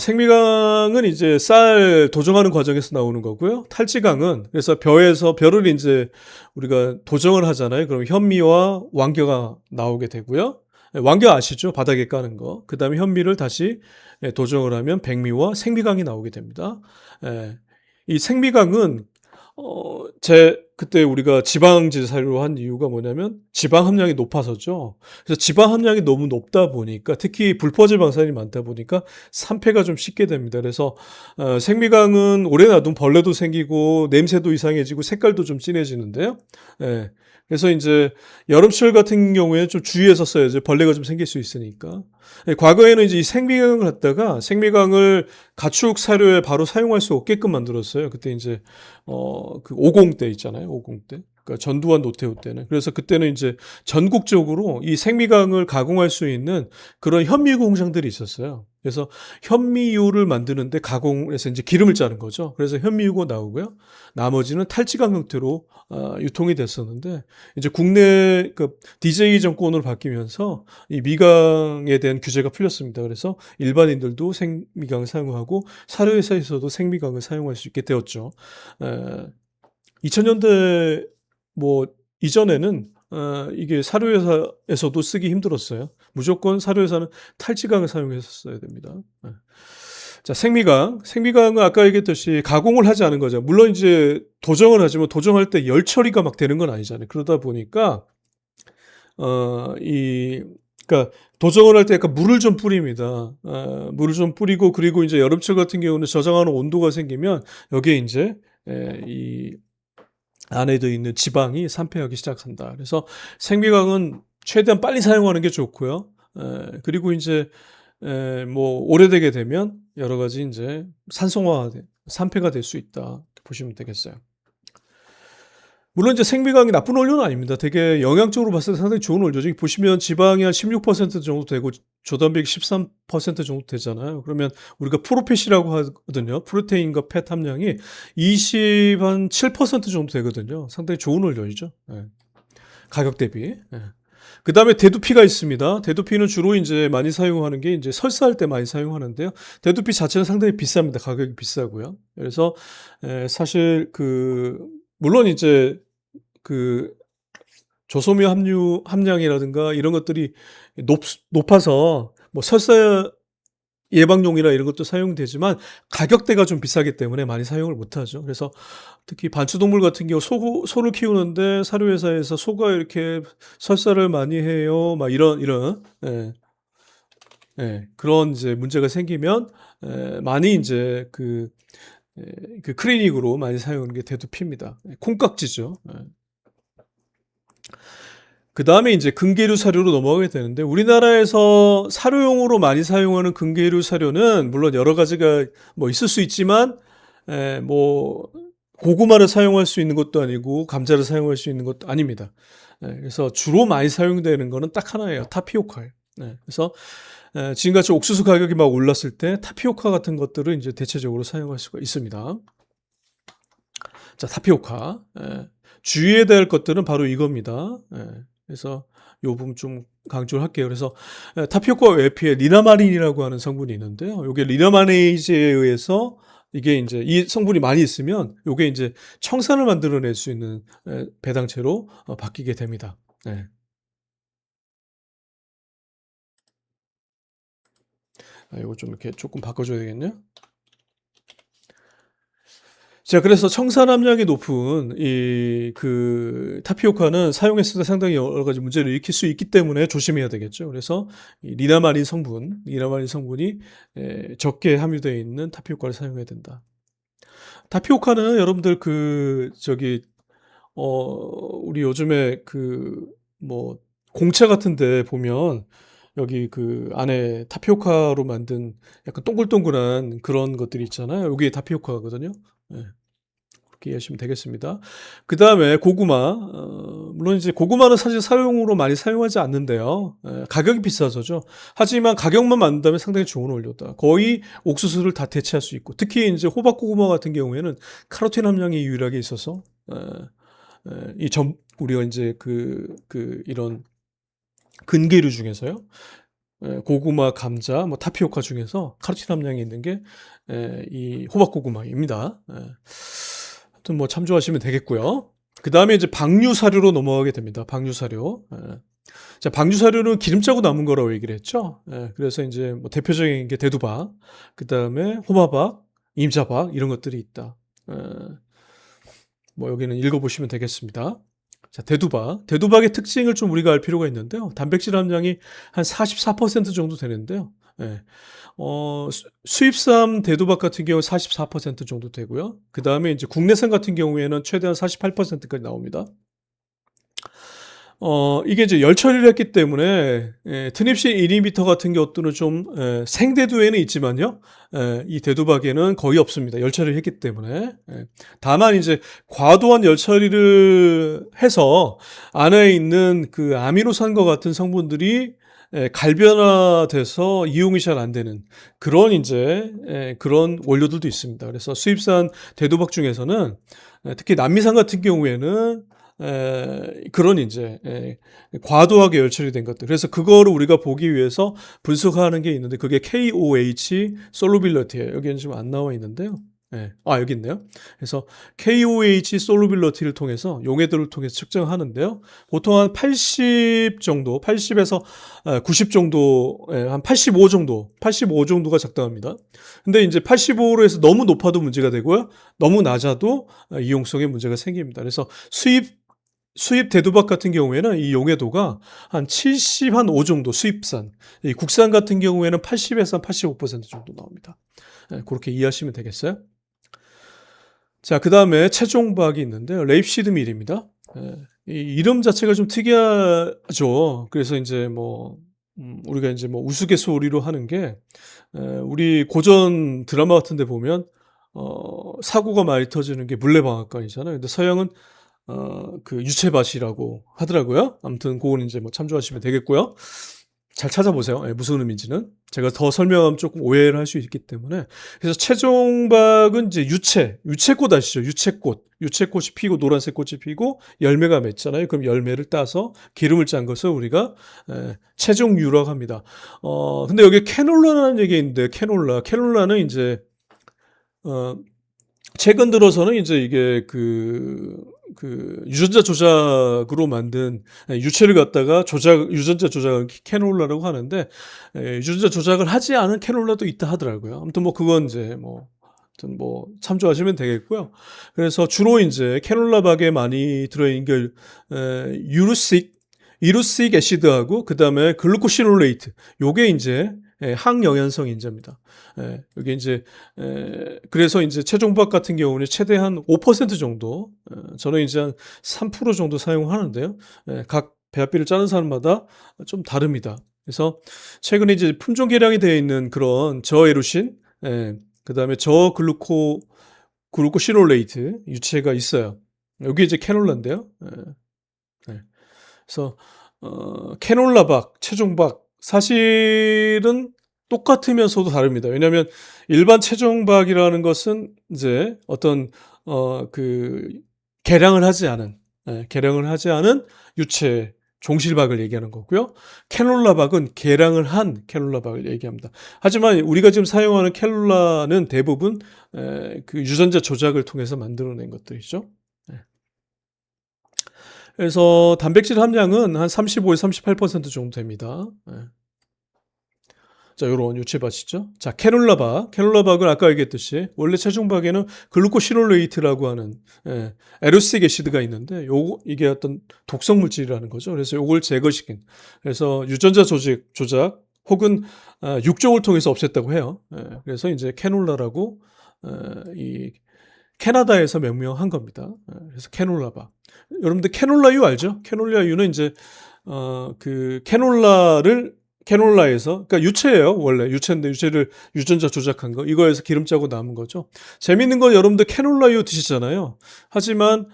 생미강은 이제 쌀 도정하는 과정에서 나오는 거고요. 탈지강은 그래서 벼를 인제 우리가 도정을 하잖아요. 그럼 현미와 왕겨가 나오게 되고요. 예, 왕겨 아시죠? 바닥에 까는 거. 그다음에 현미를 다시 예 도정을 하면 백미와 생미강이 나오게 됩니다. 예. 이 생미강은 제 그때 우리가 지방제 사료로 한 이유가 뭐냐면 지방 함량이 높아서죠. 그래서 지방 함량이 너무 높다 보니까 특히 불포화 방산이 많다 보니까 산패가 좀 쉽게 됩니다. 그래서 생미강은 오래 놔두면 벌레도 생기고 냄새도 이상해지고 색깔도 좀 진해지는데요. 예. 그래서 인제 여름철 같은 경우에는 좀 주의해서 써야죠. 벌레가 좀 생길 수 있으니까. 예, 과거에는 이제 이 생미강을 갖다가 생미강을 가축 사료에 바로 사용할 수 없게끔 만들었어요. 그때 인제 그 50 때 있잖아요. 50 때. 그러니까 전두환 노태우 때는. 그래서 그때는 인제 전국적으로 이 생미강을 가공할 수 있는 그런 현미 공장들이 있었어요. 그래서 현미유를 만드는데 가공해서 인제 기름을 짜는 거죠. 그래서 현미유가 나오고요. 나머지는 탈지강 형태로 유통이 됐었는데 이제 국내 그 DJ 정권으로 바뀌면서 이 미강에 대한 규제가 풀렸습니다. 그래서 일반인들도 생미강을 사용하고 사료회사에서도 생미강을 사용할 수 있게 되었죠. 에 2000년대 뭐 이전에는 이게 사료회사에서도 쓰기 힘들었어요. 무조건 사료회사는 탈지강을 사용했었어야 됩니다. 예. 자, 생미강. 생미강은 아까 얘기했듯이 가공을 하지 않은 거죠. 물론 이제 도정을 하지만 도정할 때 열 처리가 막 되는 건 아니잖아요. 그러다 보니까 이 그러니까 도정을 할 때 약간 물을 좀 뿌립니다. 물을 좀 뿌리고 그리고 이제 여름철 같은 경우는 저장하는 온도가 생기면 여기에 인제 이 안에 들어있는 지방이 산패하기 시작한다. 그래서 생미강은 최대한 빨리 사용하는 게 좋고요. 그리고 인제 뭐 오래되게 되면 여러 가지 인제 산패가 될 수 있다. 이렇게 보시면 되겠어요. 물론 이제 생미강이 나쁜 원료는 아닙니다. 되게 영양적으로 봤을 때 상당히 좋은 원료죠. 여기 보시면 지방이 한 16% 정도 되고 조단백이 13% 정도 되잖아요. 그러면 우리가 프로팻이라고 하거든요. 프로테인과 팻 함량이 27% 정도 되거든요. 상당히 좋은 원료이죠. 예. 가격 대비. 예. 그다음에 대두피가 있습니다. 대두피는 주로 인제 많이 사용하는 게 인제 설사할 때 많이 사용하는데요. 대두피 자체는 상당히 비쌉니다. 가격이 비싸고요. 그래서 사실 물론 이제 그 조소미 함량이라든가 이런 것들이 높아서 뭐 설사 예방용이나 이런 것도 사용되지만 가격대가 좀 비싸기 때문에 많이 사용을 못 하죠. 그래서 특히 반추동물 같은 경우 소를 키우는데 사료회사에서 소가 이렇게 설사를 많이 해요. 막 이런 그런 이제 문제가 생기면 많이 인제 그 클리닉으로 많이 사용하는 게 대두피입니다. 콩깍지죠. 그다음에 인제 근계류 사료로 넘어가게 되는데 우리나라에서 사료용으로 많이 사용하는 근계류 사료는 물론 여러 가지가 뭐 있을 수 있지만 뭐 고구마를 사용할 수 있는 것도 아니고 감자를 사용할 수 있는 것도 아닙니다. 그래서 주로 많이 사용되는 거는 딱 하나예요. 타피오카예요. 그래서 지금같이 옥수수 가격이 막 올랐을 때 타피오카 같은 것들을 인제 대체적으로 사용할 수가 있습니다. 자, 타피오카. 주의해야 될 것들은 바로 이겁니다. 그래서 요 부분 좀 강조를 할게요. 그래서 타피오카 외피에 리나마린이라고 하는 성분이 있는데요. 요게 리나마네이즈에 의해서 이게 인제 이 성분이 많이 있으면 요게 인제 청산을 만들어낼 수 있는 배당체로 바뀌게 됩니다. 네. 요거 좀 이렇게 쪼끔 바꿔 줘야 되겠네요. 자, 그래서 청산 함량이 높은 타피오카는 사용했을 때 상당히 여러 가지 문제를 일으킬 수 있기 때문에 조심해야 되겠죠. 그래서 이 리나마린 성분이 적게 함유되어 있는 타피오카를 사용해야 된다. 타피오카는 여러분들 우리 요즘에 뭐 공차 같은 데 보면 여기 안에 타피오카로 만든 약간 동글동글한 그런 것들이 있잖아요. 요게 타피오카거든요. 예. 그렇게 이해하시면 되겠습니다. 그 다음에 고구마. 물론 이제 고구마는 사실 사용으로 많이 사용하지 않는데요. 가격이 비싸서죠. 하지만 가격만 맞는다면 상당히 좋은 원료다. 거의 옥수수를 다 대체할 수 있고, 특히 이제 호박고구마 같은 경우에는 카로틴 함량이 유일하게 있어서, 우리가 이제 이런 근계류 중에서요. 고구마, 감자, 뭐 타피오카 중에서 카로틴 함량이 있는 게 이 호박고구마입니다. 하여튼 뭐 참조하시면 되겠고요. 그 다음에 이제 방류 사료로 넘어가게 됩니다. 방류 사료. 자, 방류 사료는 기름짜고 남은 거라고 얘기를 했죠. 그래서 이제 뭐 대표적인 게 대두박, 그 다음에 호마박, 임자박 이런 것들이 있다. 뭐 여기는 읽어보시면 되겠습니다. 자, 대두박. 대두박의 특징을 좀 우리가 알 필요가 있는데요. 단백질 함량이 한 44% 정도 되는데요. 수입산 대두박 같은 경우 44% 정도 되고요. 그 다음에 이제 국내산 같은 경우에는 최대한 48%까지 나옵니다. 이게 이제 열 처리를 했기 때문에 트립신 1인비터 같은 것들은 좀 생대두에는 있지만요. 이 대두박에는 거의 없습니다. 열 처리를 했기 때문에. 다만 이제 과도한 열 처리를 해서 안에 있는 그 아미노산과 같은 성분들이 갈변화돼서 이용이 잘 안 되는 그런 이제 그런 원료들도 있습니다. 그래서 수입산 대두박 중에서는 특히 남미산 같은 경우에는 그런 이제 과도하게 열처리 된 것들. 그래서 그거를 우리가 보기 위해서 분석하는 게 있는데 그게 KOH 솔루빌러티예요. 여기는 지금 안 나와 있는데요. 여기 있네요. 그래서 KOH 솔루빌러티를 통해서 용해도를 통해서 측정하는데요. 보통 한 80 정도, 80에서 90 정도, 한 85 정도, 85 정도가 적당합니다. 근데 이제 85로 해서 너무 높아도 문제가 되고요. 너무 낮아도 이용성에 문제가 생깁니다. 그래서 수입 대두박 같은 경우에는 이 용해도가 한 70, 한 5 정도 수입산. 이 국산 같은 경우에는 80에서 한 85% 정도 나옵니다. 그렇게 이해하시면 되겠어요? 자, 그 다음에 최종박이 있는데요. 레입시드 밀입니다. 이 이름 자체가 좀 특이하죠. 그래서 이제 우리가 이제 우스갯소리로 하는 게, 우리 고전 드라마 같은 데 보면, 사고가 많이 터지는 게 물레방앗간이잖아요. 근데 서양은 그 유채밭이라고 하더라고요. 아무튼 그건 이제 뭐 참조하시면 되겠고요. 잘 찾아보세요. 무슨 의미인지는. 제가 더 설명하면 조금 오해를 할 수 있기 때문에. 그래서 최종박은 이제 유채꽃 아시죠? 유채꽃이 피고 노란색 꽃이 피고 열매가 맺잖아요. 그럼 열매를 따서 기름을 짠 것을 우리가 최종유라고 합니다. 근데 여기 캐놀라라는 얘기가 있는데 캐놀라는 이제 최근 들어서는 이제 이게 유전자 조작으로 만든 유채를 갖다가 유전자 조작을 캐놀라라고 하는데, 유전자 조작을 하지 않은 캐놀라도 있다 하더라고요. 아무튼 그건 이제 참조하시면 되겠고요. 그래서 주로 이제 캐놀라박에 많이 들어있는 게, 이루식 애시드하고, 그 다음에 글루코시놀레이트. 요게 이제 항영양성 인자입니다. 여기 이제 그래서 이제 최종박 같은 경우는 최대한 5% 정도, 저는 이제 한 3% 정도 사용하는데요. 각 배합비를 짜는 사람마다 좀 다릅니다. 그래서 최근에 이제 품종 개량이 되어 있는 그런 저에루신, 그 다음에 글루코시놀레이트 유체가 있어요. 여기 이제 캐놀라인데요. 그래서 캐놀라박, 최종박 사실은 똑같으면서도 다릅니다. 왜냐하면 일반 최종박이라는 것은 이제 어떤 개량을 하지 않은 유체 종실박을 얘기하는 거고요. 캐놀라박은 개량을 한 캐놀라박을 얘기합니다. 하지만 우리가 지금 사용하는 캐놀라는 대부분 그 유전자 조작을 통해서 만들어낸 것들이죠. 그래서 단백질 함량은 한 35에서 38% 정도 됩니다. 자, 요런 유채밭이죠. 자, 캐놀라박은 아까 얘기했듯이 원래 최종박에는 글루코시놀레이트라고 하는 에로스틱 애시드가 있는데 이게 어떤 독성 물질이라는 거죠. 그래서 요걸 제거시킨. 그래서 유전자 조작 혹은 육종을 통해서 없앴다고 해요. 그래서 이제 캐놀라라고 이 캐나다에서 명명한 겁니다. 그래서 캐놀라박. 여러분들 캐놀라유 알죠? 캐놀라유는 이제 캐놀라에서, 그러니까 유채예요. 원래 유채인데 유채를 유전자 조작한 거, 이거에서 기름 짜고 남은 거죠. 재밌는 건 여러분들 캐놀라유 드시잖아요. 하지만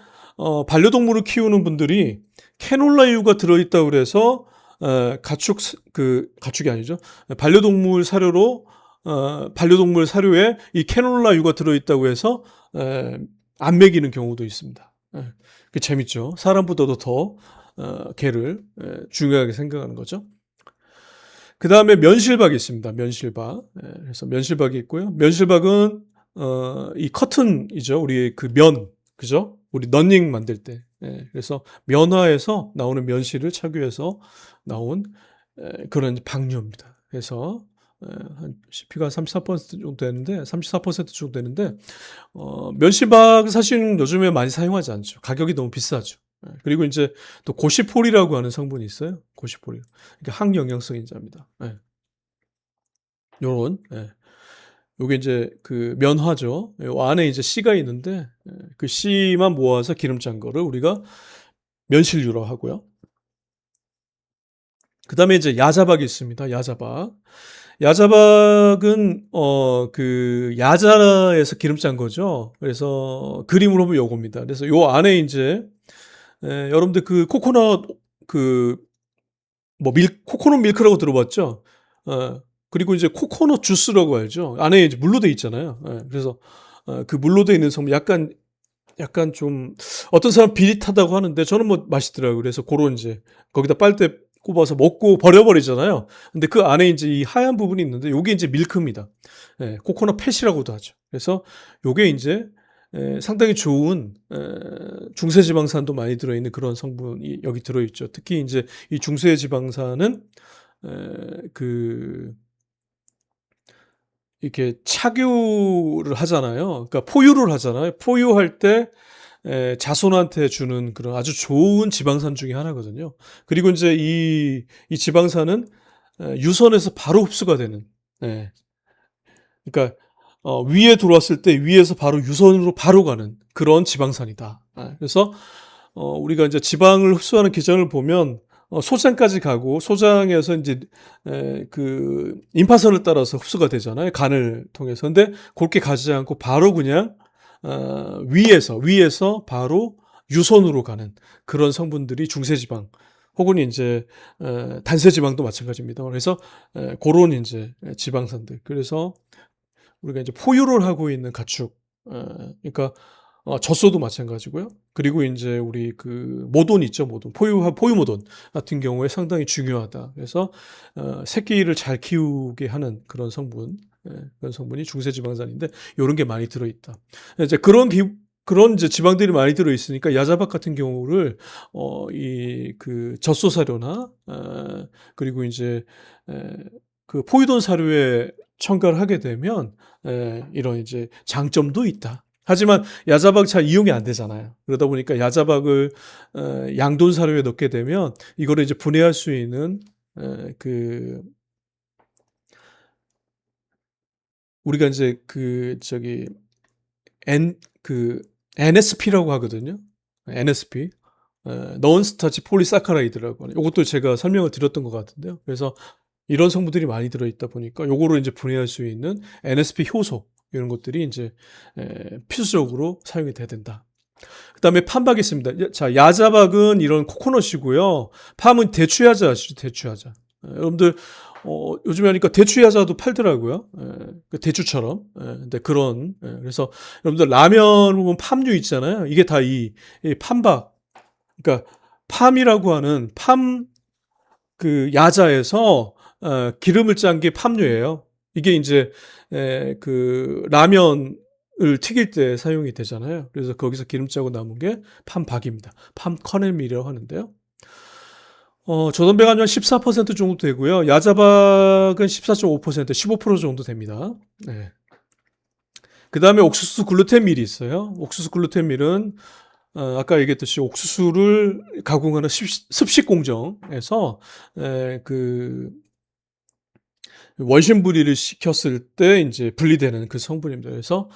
반려동물을 키우는 분들이 캐놀라유가 들어있다고 그래서 가축이 아니죠. 반려동물 사료에 이 캐놀라유가 들어있다고 해서 안 먹이는 경우도 있습니다. 그 재밌죠. 사람보다도 더 개를 중요하게 생각하는 거죠. 그 다음에 면실박이 있습니다. 면실박. 그래서 면실박이 있고요. 면실박은 이 커튼이죠. 우리 그 면, 그죠? 우리 런닝 만들 때. 그래서 면화에서 나오는 면실을 착유해서 나온 그런 박류입니다. 그래서 한 CP가 34% 정도 되는데, 34% 정도 되는데, 면실박 사실은 요즘에 많이 사용하지 않죠. 가격이 너무 비싸죠. 그리고 이제 또 고시폴이라고 하는 성분이 있어요. 고시폴이. 그러니까 항영양성인자입니다. 요런, 요게 이제 그 면화죠. 요 안에 이제 씨가 있는데, 그 씨만 모아서 기름 짠 거를 우리가 면실유라고 하고요. 그 다음에 이제 야자박이 있습니다. 야자박. 야자박은 그 야자에서 기름 짠 거죠. 그래서 그림으로 보면 요겁니다. 그래서 요 안에 이제 여러분들 그 코코넛 그 뭐 코코넛 밀크라고 들어봤죠? 그리고 이제 코코넛 주스라고 알죠? 안에 이제 물로 돼 있잖아요. 그래서 그 물로 돼 있는 성분 약간 좀 어떤 사람 비릿하다고 하는데 저는 뭐 맛있더라고요. 그래서 그런 이제 거기다 빨대 꼽아서 먹고 버려버리잖아요. 근데 그 안에 이제 이 하얀 부분이 있는데 요게 이제 밀크입니다. 코코넛 팻이라고도 하죠. 그래서 요게 이제 상당히 좋은 중세지방산도 많이 들어있는 그런 성분이 여기 들어있죠. 특히 이제 이 중세지방산은 그 이렇게 착유를 하잖아요. 그러니까 포유를 하잖아요. 포유할 때 자손한테 주는 그런 아주 좋은 지방산 중에 하나거든요. 그리고 이제 이 지방산은 유선에서 바로 흡수가 되는. 그러니까 위에 들어왔을 때 위에서 바로 유선으로 바로 가는 그런 지방산이다. 그래서 우리가 이제 지방을 흡수하는 기전을 보면 소장까지 가고 소장에서 이제 그 임파선을 따라서 흡수가 되잖아요. 간을 통해서. 근데 그렇게 가지 않고 바로 그냥 위에서 바로 유선으로 가는 그런 성분들이 중세지방 혹은 이제 단세지방도 마찬가지입니다. 그래서 그런 이제 지방산들. 그래서 우리가 이제 포유를 하고 있는 가축, 그러니까 젖소도 마찬가지고요. 그리고 이제 우리 그 모돈 있죠, 모돈. 포유 모돈 같은 경우에 상당히 중요하다. 그래서 새끼를 잘 키우게 하는 그런 그런 성분이 중세지방산인데 이런 게 많이 들어있다. 이제 그런 이제 지방들이 많이 들어 있으니까 야자박 같은 경우를 이 그 젖소 사료나 그리고 이제 그 포유돈 사료에 첨가를 하게 되면 이런 이제 장점도 있다. 하지만 야자박 잘 이용이 안 되잖아요. 그러다 보니까 야자박을 양돈 사료에 넣게 되면 이거를 이제 분해할 수 있는 그 우리가 이제 그 저기 그 NSP라고 하거든요. NSP. non-starch polysaccharide라고 하는. 이것도 제가 설명을 드렸던 것 같은데요. 그래서 이런 성분들이 많이 들어있다 보니까 요거를 이제 분해할 수 있는 NSP 효소 이런 것들이 이제 필수적으로 사용이 돼야 된다. 그 다음에 팜박이 있습니다. 자, 야자박은 이런 코코넛이고요. 팜은 대추야자 아시죠? 대추야자. 여러분들 요즘에 하니까 대추야자도 팔더라고요. 그 대추처럼. 근데 그래서 여러분들 라면 보면 팜류 있잖아요. 이게 다 이 팜박. 그러니까 팜이라고 하는 그 야자에서 기름을 짠 게 팜유예요. 이게 이제 그 라면을 튀길 때 사용이 되잖아요. 그래서 거기서 기름 짜고 남은 게 팜박입니다. 팜커넬밀이라고 하는데요. 조선배가 한 14% 정도 되고요. 야자박은 14.5%, 15% 정도 됩니다. 네. 그 다음에 옥수수 글루텐밀이 있어요. 옥수수 글루텐밀은 아까 얘기했듯이 옥수수를 가공하는 습식 공정에서 그 원심 분리를 시켰을 때 이제 분리되는 그 성분입니다. 그래서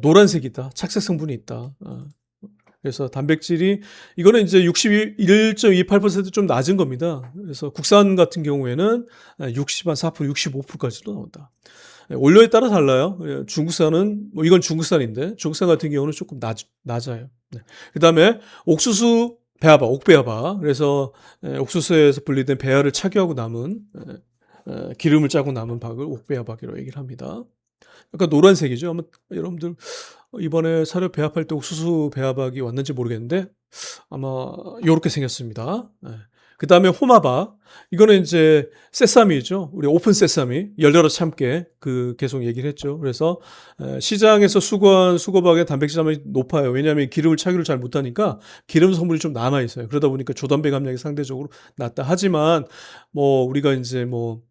노란색이다, 착색 성분이 있다. 그래서 단백질이 이거는 이제 61.28% 좀 낮은 겁니다. 그래서 국산 같은 경우에는 60한 4%, 65%까지도 나온다. 원료에 따라 달라요. 중국산은 뭐 이건 중국산인데 중국산 같은 경우는 조금 낮아요. 네. 그다음에 옥수수 배아바, 옥배아바. 그래서 옥수수에서 분리된 배아를 착유하고 남은 기름을 짜고 남은 박을 옥배아박이라고 얘기를 합니다. 약간 노란색이죠. 아마 여러분들 이번에 사료 배합할 때 옥수수 배합박이 왔는지 모르겠는데 아마 요렇게 생겼습니다. 예. 그다음에 호마박. 이거는 이제 세사미죠. 우리 오픈 세사미. 열려라 참깨. 계속 얘기를 했죠. 그래서 시장에서 수거한 수거박의 단백질 함량이 높아요. 왜냐하면 기름을 착유를 잘 못하니까 기름 성분이 좀 남아 있어요. 그러다 보니까 조단백 함량이 상대적으로 낮다. 하지만 뭐 우리가 이제 뭐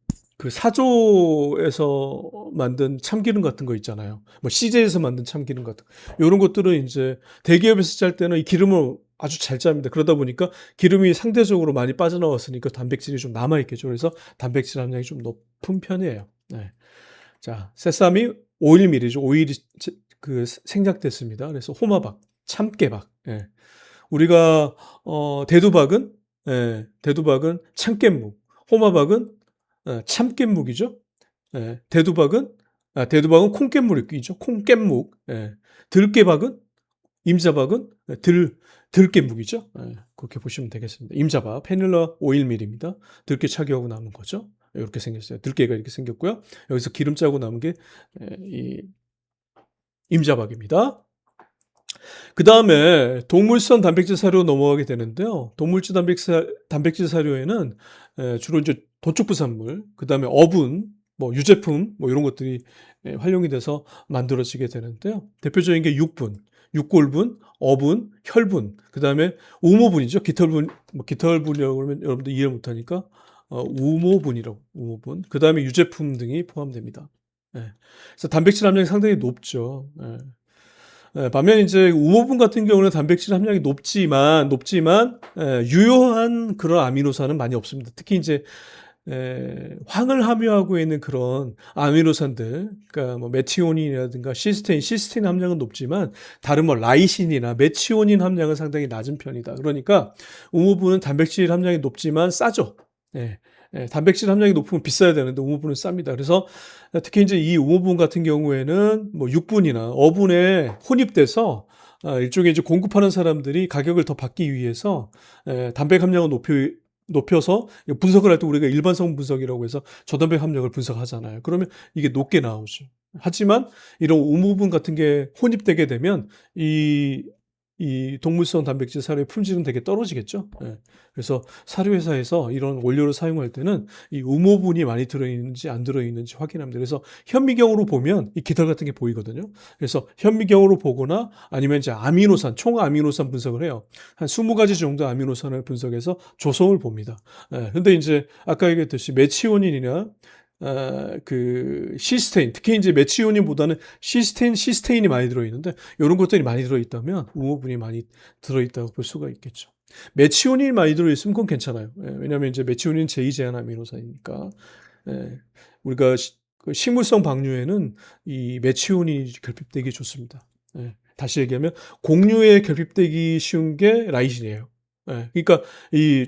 사조에서 만든 참기름 같은 거 있잖아요. 뭐 CJ에서 만든 참기름 같은 거. 요런 것들은 이제 대기업에서 짤 때는 이 기름을 아주 잘 짭니다. 그러다 보니까 기름이 상대적으로 많이 빠져나왔으니까 단백질이 좀 남아있겠죠. 그래서 단백질 함량이 좀 높은 편이에요. 네. 자, 세사미 5일밀이죠. 오일이 생략됐습니다. 그래서 호마박, 참깨박. 예. 우리가 대두박은 대두박은 참깨묵, 호마박은 참깨묵이죠. 예. 대두박은 콩깨묵이죠. 콩깨묵. 예. 들깨박은 임자박은 들깨묵이죠. 예, 그렇게 보시면 되겠습니다. 임자박, 페닐라 오일밀입니다. 들깨 착유하고 남은 거죠. 이렇게 생겼어요. 들깨가 이렇게 생겼고요. 여기서 기름 짜고 남은 게 이 임자박입니다. 그 다음에 동물성 단백질 사료 넘어가게 되는데요. 동물질 단백질 사료에는 주로 이제 도축부산물, 그 다음에 어분, 뭐 유제품, 뭐 이런 것들이 활용이 돼서 만들어지게 되는데요. 대표적인 게 육분, 육골분, 어분, 혈분, 그 다음에 우모분이죠. 깃털분, 뭐 깃털분이라고 그러면 여러분들 이해 못하니까 우모분, 그 다음에 유제품 등이 포함됩니다. 그래서 단백질 함량이 상당히 높죠. 반면 이제 우모분 같은 경우는 단백질 함량이 높지만 유효한 그런 아미노산은 많이 없습니다. 특히 이제 황을 함유하고 있는 그런 아미노산들, 그러니까 뭐 메티오닌이라든가 시스테인 함량은 높지만 다른 뭐 라이신이나 메치오닌 함량은 상당히 낮은 편이다. 그러니까 우모분은 단백질 함량이 높지만 싸죠. 단백질 함량이 높으면 비싸야 되는데 우모분은 쌉니다. 그래서 특히 이제 이 우모분 같은 경우에는 뭐 육분이나 어분에 혼입돼서 일종의 이제 공급하는 사람들이 가격을 더 받기 위해서 단백 함량을 높여서 분석을 할 때 우리가 일반성 분석이라고 해서 저단백 함량을 분석하잖아요. 그러면 이게 높게 나오죠. 하지만 이런 우모분 같은 게 혼입되게 되면 이 동물성 단백질 사료의 품질은 되게 떨어지겠죠. 그래서 사료회사에서 이런 원료를 사용할 때는 이 우모분이 많이 들어있는지 안 들어있는지 확인합니다. 그래서 현미경으로 보면 이 깃털 같은 게 보이거든요. 그래서 현미경으로 보거나 아니면 이제 아미노산, 총 아미노산 분석을 해요. 한 20가지 정도 아미노산을 분석해서 조성을 봅니다. 근데 이제 아까 얘기했듯이 메치오닌이나 시스테인, 특히 이제 메치오닌보다는 시스테인이 많이 들어있는데, 이런 것들이 많이 들어있다면, 우모분이 많이 들어있다고 볼 수가 있겠죠. 메치오닌이 많이 들어있으면 그건 괜찮아요. 왜냐하면 이제 메치오닌 제2제한 아미노산이니까. 우리가 식물성 박류에는 이 메치오닌이 결핍되기 좋습니다. 다시 얘기하면, 곡류에 결핍되기 쉬운 게 라이신이에요. 그러니까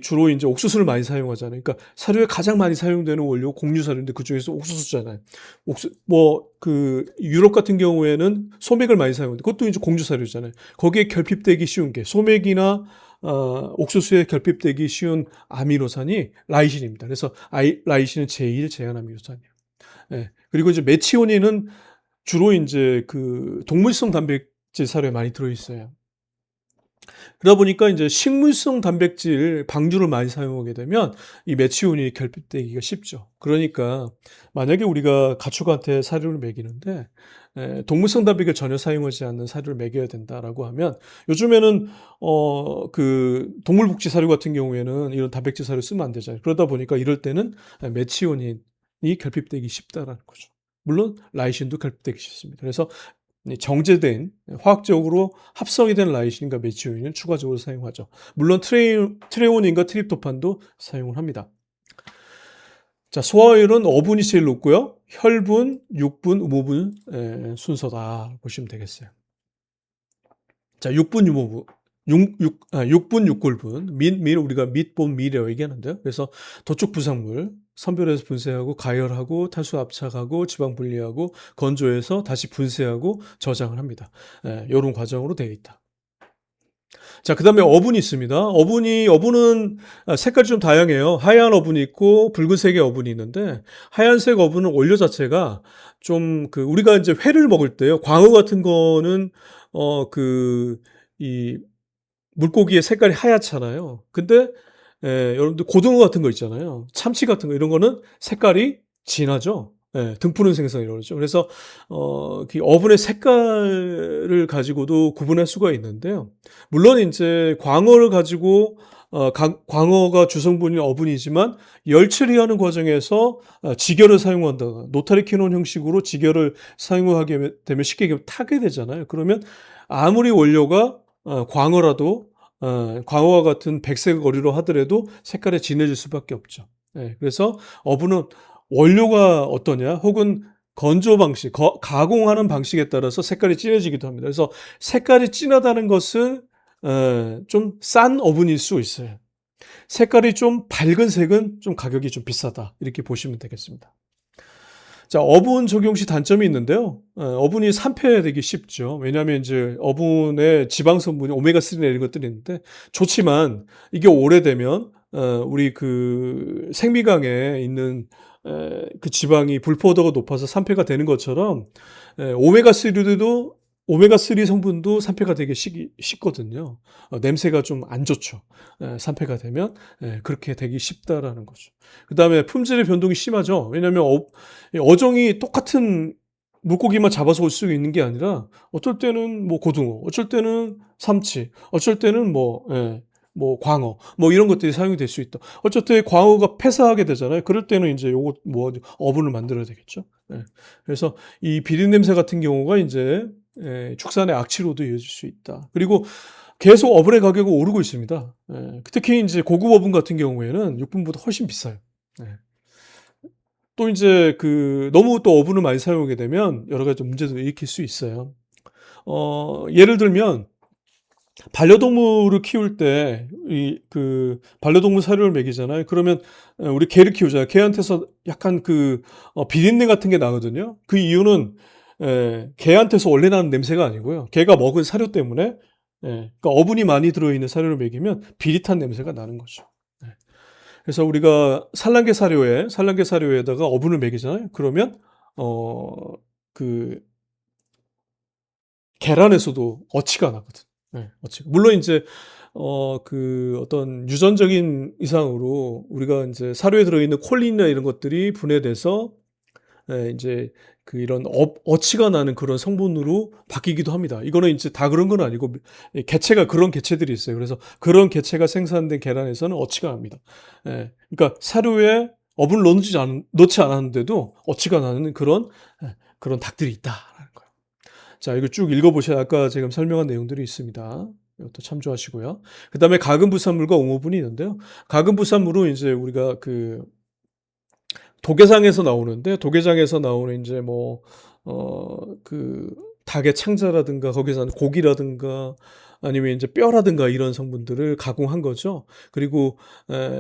주로 이제 옥수수를 많이 사용하잖아요. 그러니까 사료에 가장 많이 사용되는 원료 곡류 사료인데 그중에서 옥수수잖아요. 유럽 같은 경우에는 소맥을 많이 사용하는데 그것도 이제 곡류 사료잖아요. 거기에 결핍되기 쉬운 게 소맥이나 옥수수에 결핍되기 쉬운 아미노산이 라이신입니다. 그래서 라이신은 제1 제한 아미노산이에요. 그리고 이제 메치오닌은 주로 이제 동물성 단백질 사료에 많이 들어있어요. 그러다 보니까 이제 식물성 단백질 방주를 많이 사용하게 되면 이 메치오닌이 결핍되기가 쉽죠. 그러니까 만약에 우리가 가축한테 사료를 먹이는데 동물성 단백을 전혀 사용하지 않는 사료를 먹여야 된다라고 하면 요즘에는 동물복지 사료 같은 경우에는 이런 단백질 사료 쓰면 안 되잖아요. 그러다 보니까 이럴 때는 메치오닌이 결핍되기 쉽다라는 거죠. 물론 라이신도 결핍되기 쉽습니다. 그래서 정제된 화학적으로 합성이 된 라이신과 메치오닌을 추가적으로 사용하죠. 물론 트레오닌과 트립토판도 사용을 합니다. 자, 소화율은 어분이 제일 높고요. 혈분, 육분, 우모분 순서다 보시면 되겠어요. 자, 육분, 육분 육골분, 밀 우리가 밑본 밀이라고 얘기하는데요. 그래서 도축 부산물 선별해서 분쇄하고 가열하고 탄수 압착하고 지방 분리하고 건조해서 다시 분쇄하고 저장을 합니다. 요런 과정으로 되어 있다. 자, 그다음에 어분이 있습니다. 어분은 색깔이 좀 다양해요. 하얀 어분이 있고 붉은색의 어분이 있는데 하얀색 어분은 원료 자체가 좀 우리가 이제 회를 먹을 때요. 광어 같은 거는 이 물고기의 색깔이 하얗잖아요. 근데 여러분들 고등어 같은 거 있잖아요. 참치 같은 거 이런 거는 색깔이 진하죠. 등푸른 생선이라고 그러죠. 그래서 그 어분의 색깔을 가지고도 구분할 수가 있는데요. 물론 인제 광어를 가지고 광어가 주성분인 어분이지만 열 처리하는 과정에서 지결을 사용한다거나 노타리 캐논 형식으로 지결을 사용하게 되면 쉽게 얘기하면 타게 되잖아요. 그러면 아무리 원료가 광어라도 광어와 같은 백색 어류로 하더라도 색깔이 진해질 수밖에 없죠. 그래서 어분은 원료가 어떠냐 혹은 건조 방식, 가공하는 방식에 따라서 색깔이 진해지기도 합니다. 그래서 색깔이 진하다는 것은 좀 싼 어분일 수 있어요. 색깔이 좀 밝은 색은 좀 가격이 좀 비싸다 이렇게 보시면 되겠습니다. 자, 어분 적용 시 단점이 있는데요. 어분이 산패되기 쉽죠. 왜냐하면 이제 어분에 지방 성분이 오메가3나 이런 것들이 있는데 좋지만 이게 오래되면 우리 생미강에 있는 그 지방이 불포도가 높아서 산패가 되는 것처럼 오메가3 성분도 산패가 되기 쉽거든요. 냄새가 좀 안 좋죠. 산패가 되면 그렇게 되기 쉽다라는 거죠. 그다음에 품질의 변동이 심하죠. 왜냐하면 어종이 똑같은 물고기만 잡아서 올 수 있는 게 아니라 어쩔 때는 뭐 고등어, 어쩔 때는 삼치, 어쩔 때는 뭐 광어, 뭐 이런 것들이 사용이 될 수 있다. 어쩔 때 광어가 폐사하게 되잖아요. 그럴 때는 이제 요거 뭐 어분을 만들어야 되겠죠. 그래서 이 비린 냄새 같은 경우가 이제 축산의 악취로도 이어질 수 있다. 그리고 계속 어분의 가격이 오르고 있습니다. 특히 이제 고급 어분 같은 경우에는 육분보다 훨씬 비싸요. 또 이제 너무 또 어분을 많이 사용하게 되면 여러 가지 문제도 일으킬 수 있어요. 예를 들면 반려동물을 키울 때 반려동물 사료를 먹이잖아요. 그러면 우리 개를 키우잖아요. 개한테서 약간 비린내 같은 게 나거든요. 그 이유는 개한테서 원래 나는 냄새가 아니고요. 개가 먹은 사료 때문에 그러니까 어분이 많이 들어있는 사료를 먹이면 비릿한 냄새가 나는 거죠. 그래서 우리가 산란계 사료에다가 어분을 먹이잖아요. 그러면 그 계란에서도 어치가 나거든. 어치가. 물론 이제 어떤 유전적인 이상으로 우리가 이제 사료에 들어있는 콜린이나 이런 것들이 분해돼서 이제 이런 어치가 나는 그런 성분으로 바뀌기도 합니다. 이거는 이제 다 그런 건 아니고 개체가 그런 개체들이 있어요. 그래서 그런 개체가 생산된 계란에서는 어치가 납니다. 그러니까 사료에 어분을 넣지 않았는데도 어치가 나는 그런 닭들이 있다라는 거예요. 자, 이거 쭉 읽어보셔야 아까 제가 설명한 내용들이 있습니다. 이것도 참조하시고요. 그 다음에 가금부산물과 옹호분이 있는데요. 가금부산물은 이제 우리가 도계장에서 나오는데 도계장에서 나오는 이제 닭의 창자라든가 거기서 나는 고기라든가 아니면 이제 뼈라든가 이런 성분들을 가공한 거죠. 그리고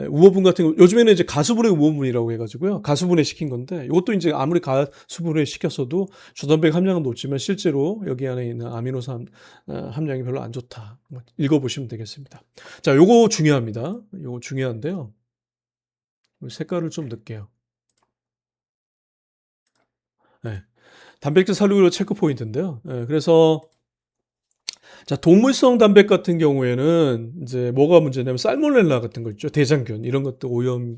우호분 같은 거 요즘에는 이제 가수분해 우호분이라고 해가지고요. 가수분해 시킨 건데 이것도 이제 아무리 가수분해 시켰어도 주단백 함량은 높지만 실제로 여기 안에 있는 아미노산 함량이 별로 안 좋다. 읽어보시면 되겠습니다. 자, 요거 중요합니다. 요거 중요한데요. 색깔을 좀 넣을게요. 단백질 살로로 체크 포인트인데요. 그래서 자, 동물성 단백 같은 경우에는 이제 뭐가 문제냐면 살모넬라 같은 거 있죠. 대장균 이런 것도 오염이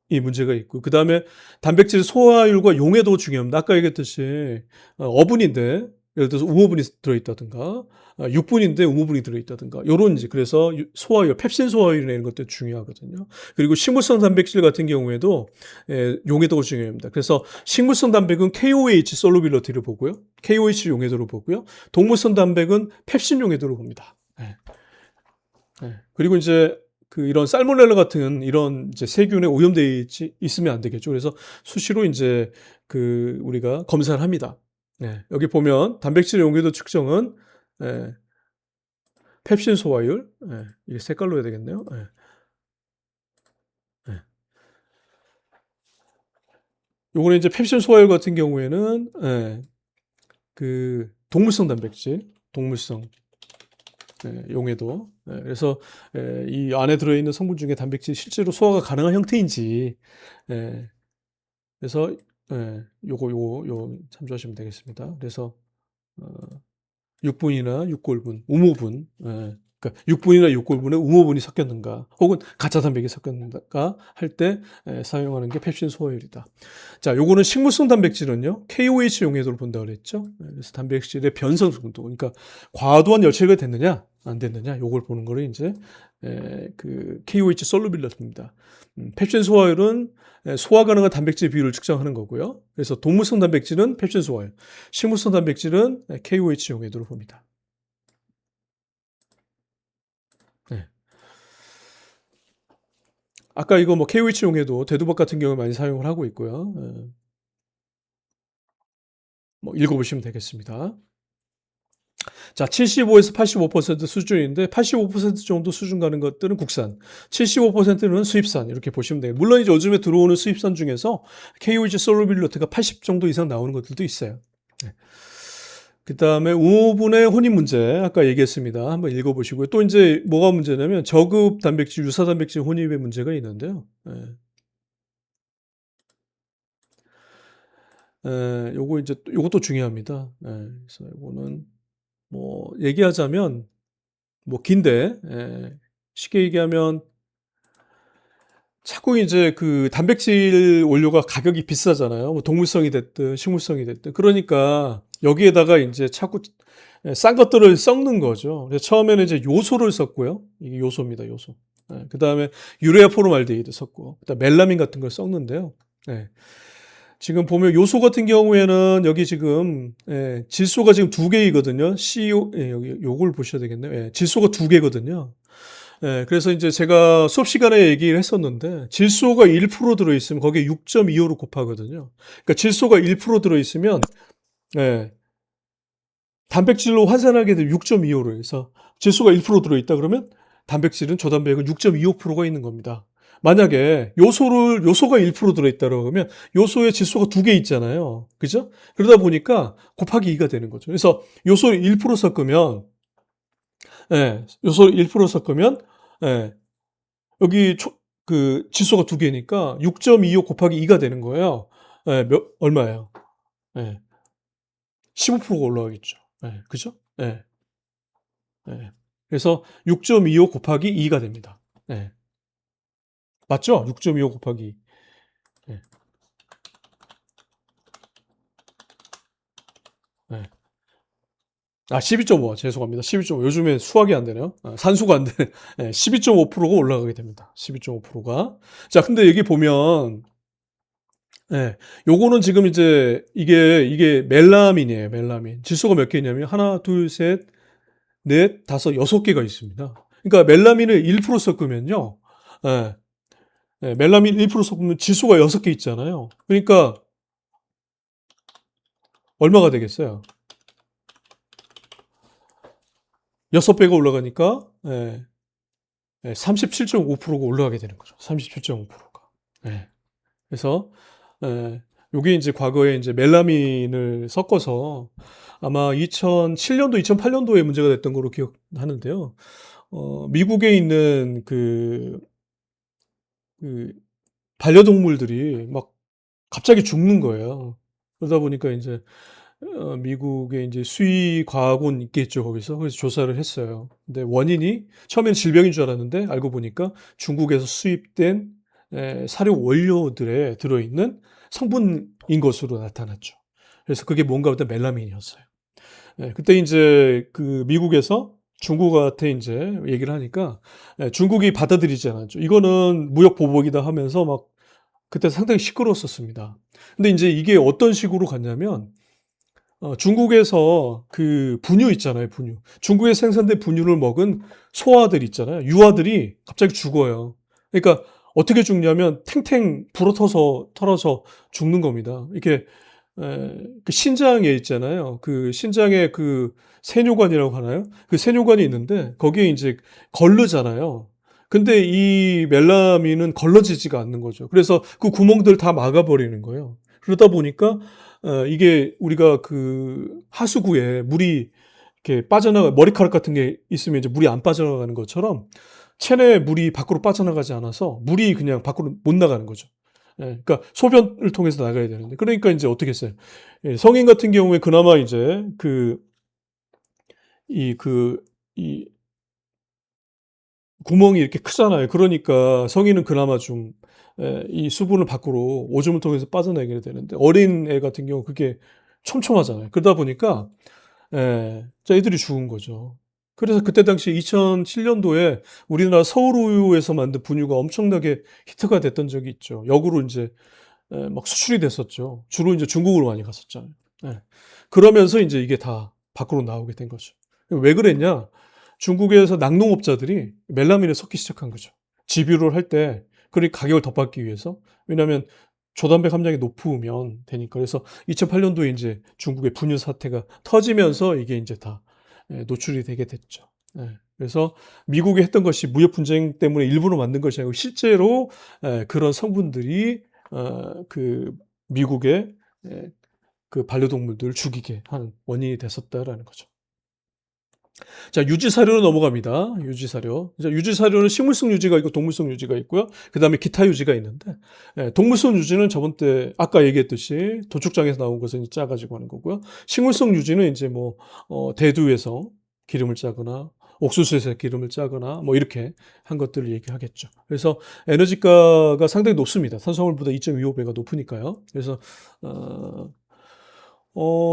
문제가 있고 그다음에 단백질 소화율과 용해도 중요합니다. 아까 얘기했듯이 어분인데 예를 들어서 우호분이 들어있다든가 육분인데 우호분이 들어있다든가 요런 이제 그래서 소화율, 펩신 소화율이나 이런 것도 중요하거든요. 그리고 식물성 단백질 같은 경우에도 용해도가 중요합니다. 그래서 식물성 단백은 KOH 솔루빌리티를 보고요. KOH 용해도를 보고요. 동물성 단백은 펩신 용해도를 봅니다. 그리고 이제 이런 살모넬라 같은 이런 이제 세균에 오염되어 있으면 안 되겠죠. 그래서 수시로 이제 우리가 검사를 합니다. 여기 보면 단백질 용해도 측정은 펩신 소화율. 예, 이게 색깔로 해야 되겠네요. 예, 예. 요거는 이제 펩신 소화율 같은 경우에는 예, 그 동물성 단백질, 동물성 용해도. 그래서 이 안에 들어있는 성분 중에 단백질이 실제로 소화가 가능한 형태인지 그래서 요거 참조하시면 되겠습니다. 그래서 6분이나 6골분, 우모분, 그러니까 6분이나 6골분에 우모분이 섞였는가, 혹은 가짜 단백이 섞였는가 할 때 사용하는 게 펩신 소화율이다. 자, 요거는 식물성 단백질은요, KOH 용해도를 본다고 그랬죠. 그래서 단백질의 변성 속도, 그러니까 과도한 열처리가 됐느냐, 안 됐느냐, 요걸 보는 거를 이제 그 KOH 솔루빌러입니다. 펩신 소화율은 소화 가능한 단백질 비율을 측정하는 거고요. 그래서 동물성 단백질은 펩신 소화율, 식물성 단백질은 KOH 용해도를 봅니다. 네. 아까 이거 뭐 KOH 용해도 대두박 같은 경우에 많이 사용을 하고 있고요. 뭐 읽어보시면 되겠습니다. 자, 75에서 85% 수준인데 85% 정도 수준 가는 것들은 국산, 75%는 수입산 이렇게 보시면 돼요. 물론 이제 요즘에 들어오는 수입산 중에서 KOH 솔루빌리티가 80 정도 이상 나오는 것들도 있어요. 네. 그 다음에 우모분의 혼입 문제 아까 얘기했습니다. 한번 읽어보시고요. 또 이제 뭐가 문제냐면 저급 단백질, 유사 단백질 혼입의 문제가 있는데요. 요거 이제 요것도 중요합니다. 그래서 요거는 뭐 얘기하자면 뭐 긴데 쉽게 얘기하면 자꾸 이제 그 단백질 원료가 가격이 비싸잖아요. 뭐 동물성이 됐든 식물성이 됐든. 그러니까 여기에다가 이제 자꾸 싼 것들을 섞는 거죠. 그래서 처음에는 이제 요소를 섞고요. 이게 요소입니다, 요소. 그다음에 유레아 포르말데히드 섞고, 그다음 멜라민 같은 걸 섞는데요. 지금 보면 요소 같은 경우에는 여기 지금 질소가 지금 2개이거든요. CO 여기 요걸 보셔야 되겠네요. 질소가 2개거든요. 그래서 이제 제가 수업 시간에 얘기를 했었는데 질소가 1% 들어있으면 거기에 6.25로 곱하거든요. 그러니까 질소가 1% 들어있으면 단백질로 환산하게 되면 6.25로 해서 질소가 1% 들어있다 그러면 단백질은 저단백은 6.25%가 있는 겁니다. 만약에 요소가 1% 들어있다 그러면 요소에 질소가 2개 있잖아요. 그죠? 그러다 보니까 곱하기 2가 되는 거죠. 그래서 요소를 1% 섞으면 요소를 1% 섞으면 여기 그 질소가 2개니까 6.25 곱하기 2가 되는 거예요. 얼마예요? 15%가 올라가겠죠. 그죠? 그래서 6.25 곱하기 2가 됩니다. 맞죠? 6.25 곱하기 2. 아, 12.5. 죄송합니다. 12.5. 요즘에 수학이 안 되네요. 산수가 안 되네. 12.5%가 올라가게 됩니다. 12.5%가. 자, 근데 여기 보면, 요거는 지금 이제 이게 멜라민이에요. 멜라민. 질소가 몇 개냐면 하나, 둘, 셋, 넷, 다섯, 6개가 있습니다. 그러니까 멜라민을 1% 섞으면요. 멜라민 1% 섞으면 질소가 6개 있잖아요. 그러니까 얼마가 되겠어요? 6배가 올라가니까 37.5%가 올라가게 되는 거죠. 37.5%가. 그래서 요게 이제 과거에 이제 멜라민을 섞어서 아마 2007년도, 2008년도에 문제가 됐던 걸로 기억하는데요. 미국에 있는 그 반려동물들이 막 갑자기 죽는 거예요. 그러다 보니까 이제 미국에 이제 수의과학원 있겠죠, 거기서. 그래서 조사를 했어요. 근데 원인이 처음에는 질병인 줄 알았는데 알고 보니까 중국에서 수입된 사료 원료들에 들어있는 성분인 것으로 나타났죠. 그래서 그게 뭔가 보다 멜라민이었어요. 그때 이제 그 미국에서 중국한테 이제 얘기를 하니까 중국이 받아들이지 않았죠. 이거는 무역 보복이다 하면서 막 그때 상당히 시끄러웠었습니다. 근데 이제 이게 어떤 식으로 갔냐면 중국에서 그 분유 있잖아요, 분유. 중국에 생산된 분유를 먹은 소아들 있잖아요. 유아들이 갑자기 죽어요. 그러니까 어떻게 죽냐면 탱탱 불어 털어서 죽는 겁니다. 이렇게 그 신장에 있잖아요. 그 신장에 그 세뇨관이라고 하나요? 그 세뇨관이 있는데 거기에 이제 걸르잖아요. 근데 이 멜라민은 걸러지지가 않는 거죠. 그래서 그 구멍들 다 막아버리는 거예요. 그러다 보니까 이게 우리가 그 하수구에 물이 이렇게 빠져나가 머리카락 같은 게 있으면 이제 물이 안 빠져나가는 것처럼 체내에 물이 밖으로 빠져나가지 않아서 물이 그냥 밖으로 못 나가는 거죠. 예, 그러니까 소변을 통해서 나가야 되는데 그러니까 이제 어떻게 했어요? 예, 성인 같은 경우에 그나마 이제 이 구멍이 이렇게 크잖아요. 그러니까 성인은 그나마 좀 이 수분을 밖으로 오줌을 통해서 빠져나가게 되는데 어린 애 같은 경우 그게 촘촘하잖아요. 그러다 보니까 자 애들이 죽은 거죠. 그래서 그때 당시 2007년도에 우리나라 서울우유에서 만든 분유가 엄청나게 히트가 됐던 적이 있죠. 역으로 인제 막 수출이 됐었죠. 주로 인제 중국으로 많이 갔었잖아요. 예. 그러면서 인제 이게 다 밖으로 나오게 된 거죠. 왜 그랬냐? 중국에서 낙농업자들이 멜라민을 섞기 시작한 거죠. 집유를 할 때 가격을 더 받기 위해서. 왜냐하면 조단백 함량이 높으면 되니까. 그래서 2008 년도에 인제 중국의 분유 사태가 터지면서 이게 인제 다 노출이 되게 됐죠. 예. 그래서 미국이 했던 것이 무역 분쟁 때문에 일부러 만든 것이 아니고 실제로 그런 성분들이 그 미국의 그 반려동물들을 죽이게 하는 원인이 됐었다라는 거죠. 자, 유지 사료로 넘어갑니다. 유지 사료. 자, 유지 사료는 식물성 유지가 있고 동물성 유지가 있고요. 그다음에 기타 유지가 있는데 동물성 유지는 저번 때 아까 얘기했듯이 도축장에서 나온 것을 짜 가지고 하는 거고요. 식물성 유지는 이제 뭐 대두에서 기름을 짜거나 옥수수에서 기름을 짜거나 뭐 이렇게 한 것들을 얘기하겠죠. 그래서 에너지가가 상당히 높습니다. 탄수화물보다 2.25배가 높으니까요. 그래서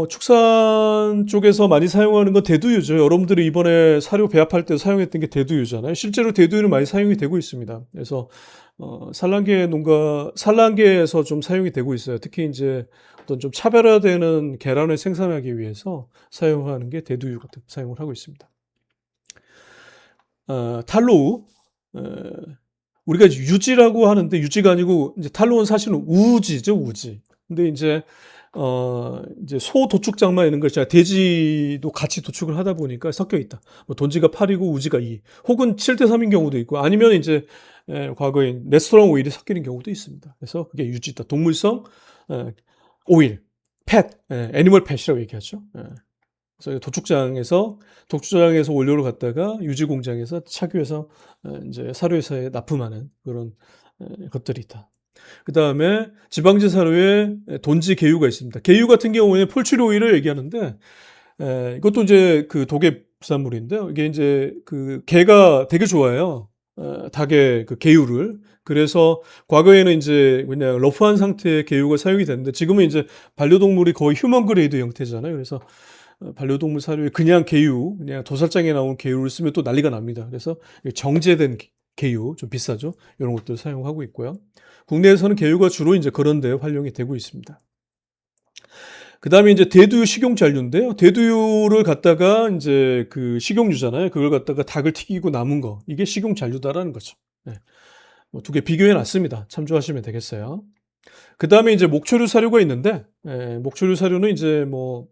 축산 쪽에서 많이 사용하는 건 대두유죠. 여러분들이 이번에 사료 배합할 때 사용했던 게 대두유잖아요. 실제로 대두유는 많이 사용이 되고 있습니다. 그래서 산란계에서 좀 사용이 되고 있어요. 특히 이제 어떤 좀 차별화되는 계란을 생산하기 위해서 사용하는 게 대두유 같은 사용을 하고 있습니다. 탈로우. 우리가 유지라고 하는데 유지가 아니고 이제 탈로우는 사실은 우지죠, 우지. 근데 이제 소 도축장만 있는 것이 아니라 돼지도 같이 도축을 하다 보니까 섞여 있다. 뭐 돈지가 8이고 우지가 2. 혹은 7대 3인 경우도 있고 아니면 이제 과거에 레스토랑 오일이 섞이는 경우도 있습니다. 그래서 그게 유지다. 동물성 오일, 팻, 애니멀 팻이라고 얘기하죠. 그래서 도축장에서 원료를 갖다가 유지 공장에서 착유해서 이제 사료회사에 납품하는 그런 것들이 있다. 그 다음에 지방제 사료에 돈지 계유가 있습니다. 계유 같은 경우에 폴추리 오일을 얘기하는데 이것도 이제 그 독의 부산물인데요. 이게 이제 그 개가 되게 좋아해요. 닭의 그 계유를. 그래서 과거에는 이제 그냥 러프한 상태의 계유가 사용이 됐는데 지금은 이제 반려동물이 거의 휴먼 그레이드 형태잖아요. 그래서 반려동물 사료에 그냥 계유, 그냥 도살장에 나온 계유를 쓰면 또 난리가 납니다. 그래서 정제된 계유, 좀 비싸죠. 이런 것들 사용하고 있고요. 국내에서는 계유가 주로 이제 그런 데 활용이 되고 있습니다. 그 다음에 이제 대두유 식용잔류인데요. 대두유를 갖다가 이제 그 식용유잖아요. 그걸 갖다가 닭을 튀기고 남은 거. 이게 식용잔류다라는 거죠. 네. 뭐 두 개 비교해 놨습니다. 참조하시면 되겠어요. 그 다음에 이제 목초류 사료가 있는데, 목초류 사료는 이제 뭐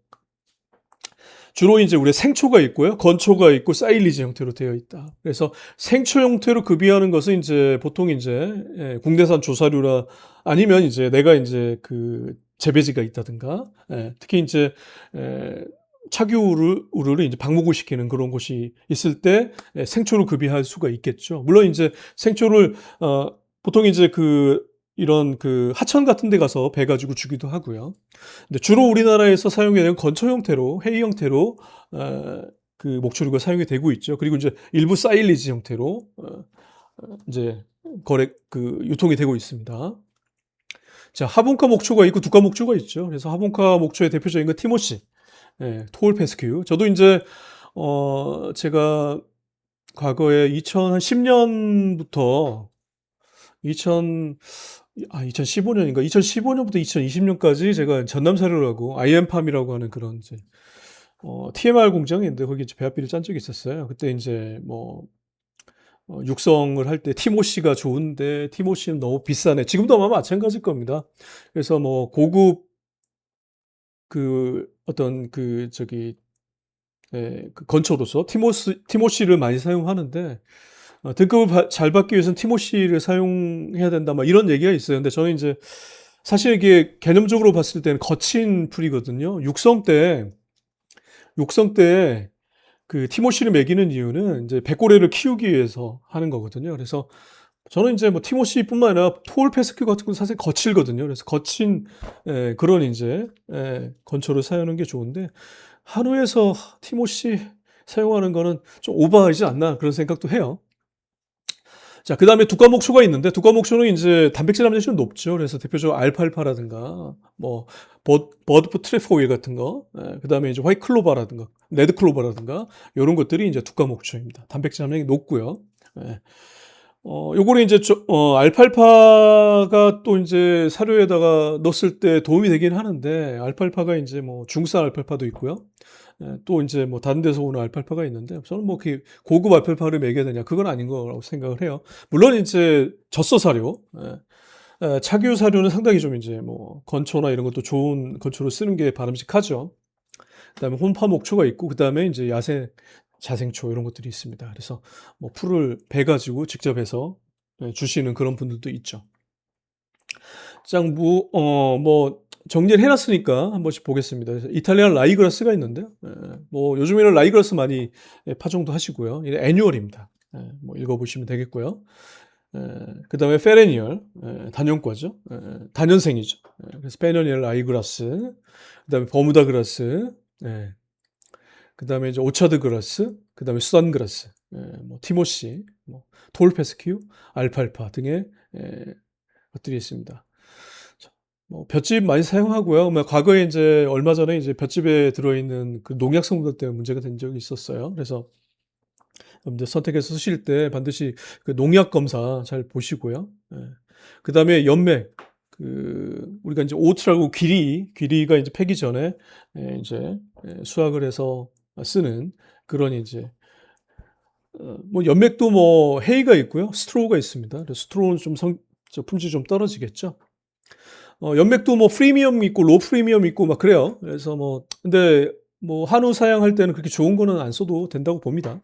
주로 이제 우리 생초가 있고요. 건초가 있고 사일리지 형태로 되어 있다. 그래서 생초 형태로 급이하는 것은 이제 보통 이제 국내산 조사류라 아니면 이제 내가 이제 그 재배지가 있다든가 특히 이제 착유를 이제 방목을 시키는 그런 곳이 있을 때 생초를 급이할 수가 있겠죠. 물론 이제 생초를 보통 이제 이런 그 하천 같은 데 가서 배 가지고 주기도 하고요. 근데 주로 우리나라에서 사용이 되는 건초 형태로, 회의 형태로, 그 목초류가 사용이 되고 있죠. 그리고 이제 일부 사일리지 형태로, 이제 유통이 되고 있습니다. 자, 하본카 목초가 있고 두가 목초가 있죠. 그래서 하본카 목초의 대표적인 건 티모시, 토올 페스큐. 저도 이제, 제가 과거에 2010년부터 2015년인가? 2015년부터 2020년까지 제가 전남사료라고 IM팜이라고 하는 그런 이제 TMR 공장인데 거기 이제 배합비를 짠 적이 있었어요. 그때 이제 뭐 육성을 할 때 티모시가 좋은데 티모시는 너무 비싸네. 지금도 아마 마찬가지일 겁니다. 그래서 뭐 고급 그 어떤 그 저기 그 건초로서 티모시를 많이 사용하는데 등급을 잘 받기 위해서는 티모시를 사용해야 된다 막 이런 얘기가 있어요. 근데 저는 이제 사실 이게 개념적으로 봤을 때는 거친 풀이거든요. 육성 때 그 티모시를 먹이는 이유는 이제 백고래를 키우기 위해서 하는 거거든요. 그래서 저는 이제 뭐 티모시뿐만 아니라 폴 페스큐 같은 건 사실 거칠거든요. 그래서 거친 그런 이제 건초를 사용하는 게 좋은데 한우에서 티모시 사용하는 거는 좀 오버하지 않나 그런 생각도 해요. 자, 그다음에 두과목초가 있는데 두과목초는 인제 단백질 함량이 좀 높죠. 그래서 대표적으로 알팔파라든가 뭐 버드프 트레포일 같은 거, 그다음에 이제 화이트 클로버라든가 레드 클로버라든가 요런 것들이 인제 두과목초입니다. 단백질 함량이 높고요. 예. 요거를 인제 알팔파가 또 인제 사료에다가 넣었을 때 도움이 되긴 하는데 알팔파가 인제 뭐 중국산 알팔파도 있고요. 또 인제 뭐 다른 데서 오는 알팔파가 있는데 저는 뭐 그 고급 알팔파를 먹여야 되냐 그건 아닌 거라고 생각을 해요. 물론 인제 젖소 사료, 착유 사료는 상당히 좀 인제 뭐 건초나 이런 것도 좋은 건초를 쓰는 게 바람직하죠. 그다음에 혼파 목초가 있고 그다음에 인제 야생 자생초 이런 것들이 있습니다. 그래서 뭐 풀을 배 가지고 직접 해서 주시는 그런 분들도 있죠. 장 뭐 정리를 해 놨으니까 한 번씩 보겠습니다. 그래서 이탈리안 라이그라스가 있는데요. 뭐 요즘에는 라이그라스 많이 파종도 하시고요. 이게 애뉴얼입니다. 뭐 읽어 보시면 되겠고요. 그다음에 페레니얼, 단연과죠. 단연생이죠. 그래서 페레니얼 라이그라스, 그다음에 버무다 그라스, 그다음에 이제 오차드 그라스, 그다음에 수단 그라스, 뭐 티모시, 뭐 톨페스큐, 알팔파 등의 것들이 있습니다. 뭐 볏짚 많이 사용하고요. 뭐 과거에 인제 얼마 전에 이제 볏짚에 들어있는 그 농약 성분 때문에 문제가 된 적이 있었어요. 그래서 여러분들 선택해서 쓰실 때 반드시 그 농약 검사 잘 보시고요. 그다음에 연맥, 우리가 인제 오트라고 귀리가 인제 패기 전에 인제 수확을 해서 쓰는 그런 인제 뭐 연맥도 뭐 헤이가 있고요. 스트로우가 있습니다. 그래서 스트로우는 좀 품질이 좀 떨어지겠죠. 연맥도 뭐 프리미엄 있고 로 프리미엄 있고 막 그래요. 그래서 뭐 근데 뭐 한우 사양할 때는 그렇게 좋은 거는 안 써도 된다고 봅니다.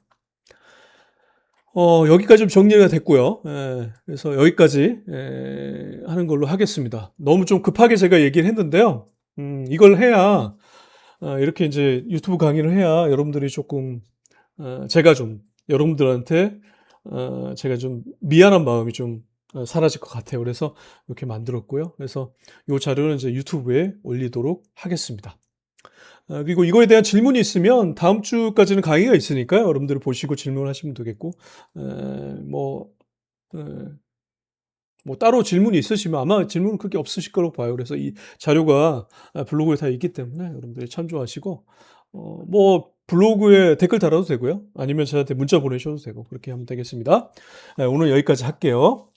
여기까지 좀 정리가 됐고요. 그래서 여기까지 하는 걸로 하겠습니다. 너무 좀 급하게 제가 얘기를 했는데요. 이걸 해야 이렇게 인제 유튜브 강의를 해야 여러분들이 쪼끔 제가 좀 여러분들한테 제가 좀 미안한 마음이 좀 사라질 것 같아요. 그래서 이렇게 만들었고요. 그래서 요 자료는 이제 유튜브에 올리도록 하겠습니다. 그리고 이거에 대한 질문이 있으면 다음 주까지는 강의가 있으니까요. 여러분들이 보시고 질문하시면 되겠고 뭐 에 뭐 따로 질문이 있으시면 아마 질문은 그렇게 없으실 거라고 봐요. 그래서 이 자료가 블로그에 다 있기 때문에 여러분들이 참조하시고 뭐 블로그에 댓글 달아도 되고요. 아니면 저한테 문자 보내셔도 되고 그렇게 하면 되겠습니다. 오늘 여기까지 할게요.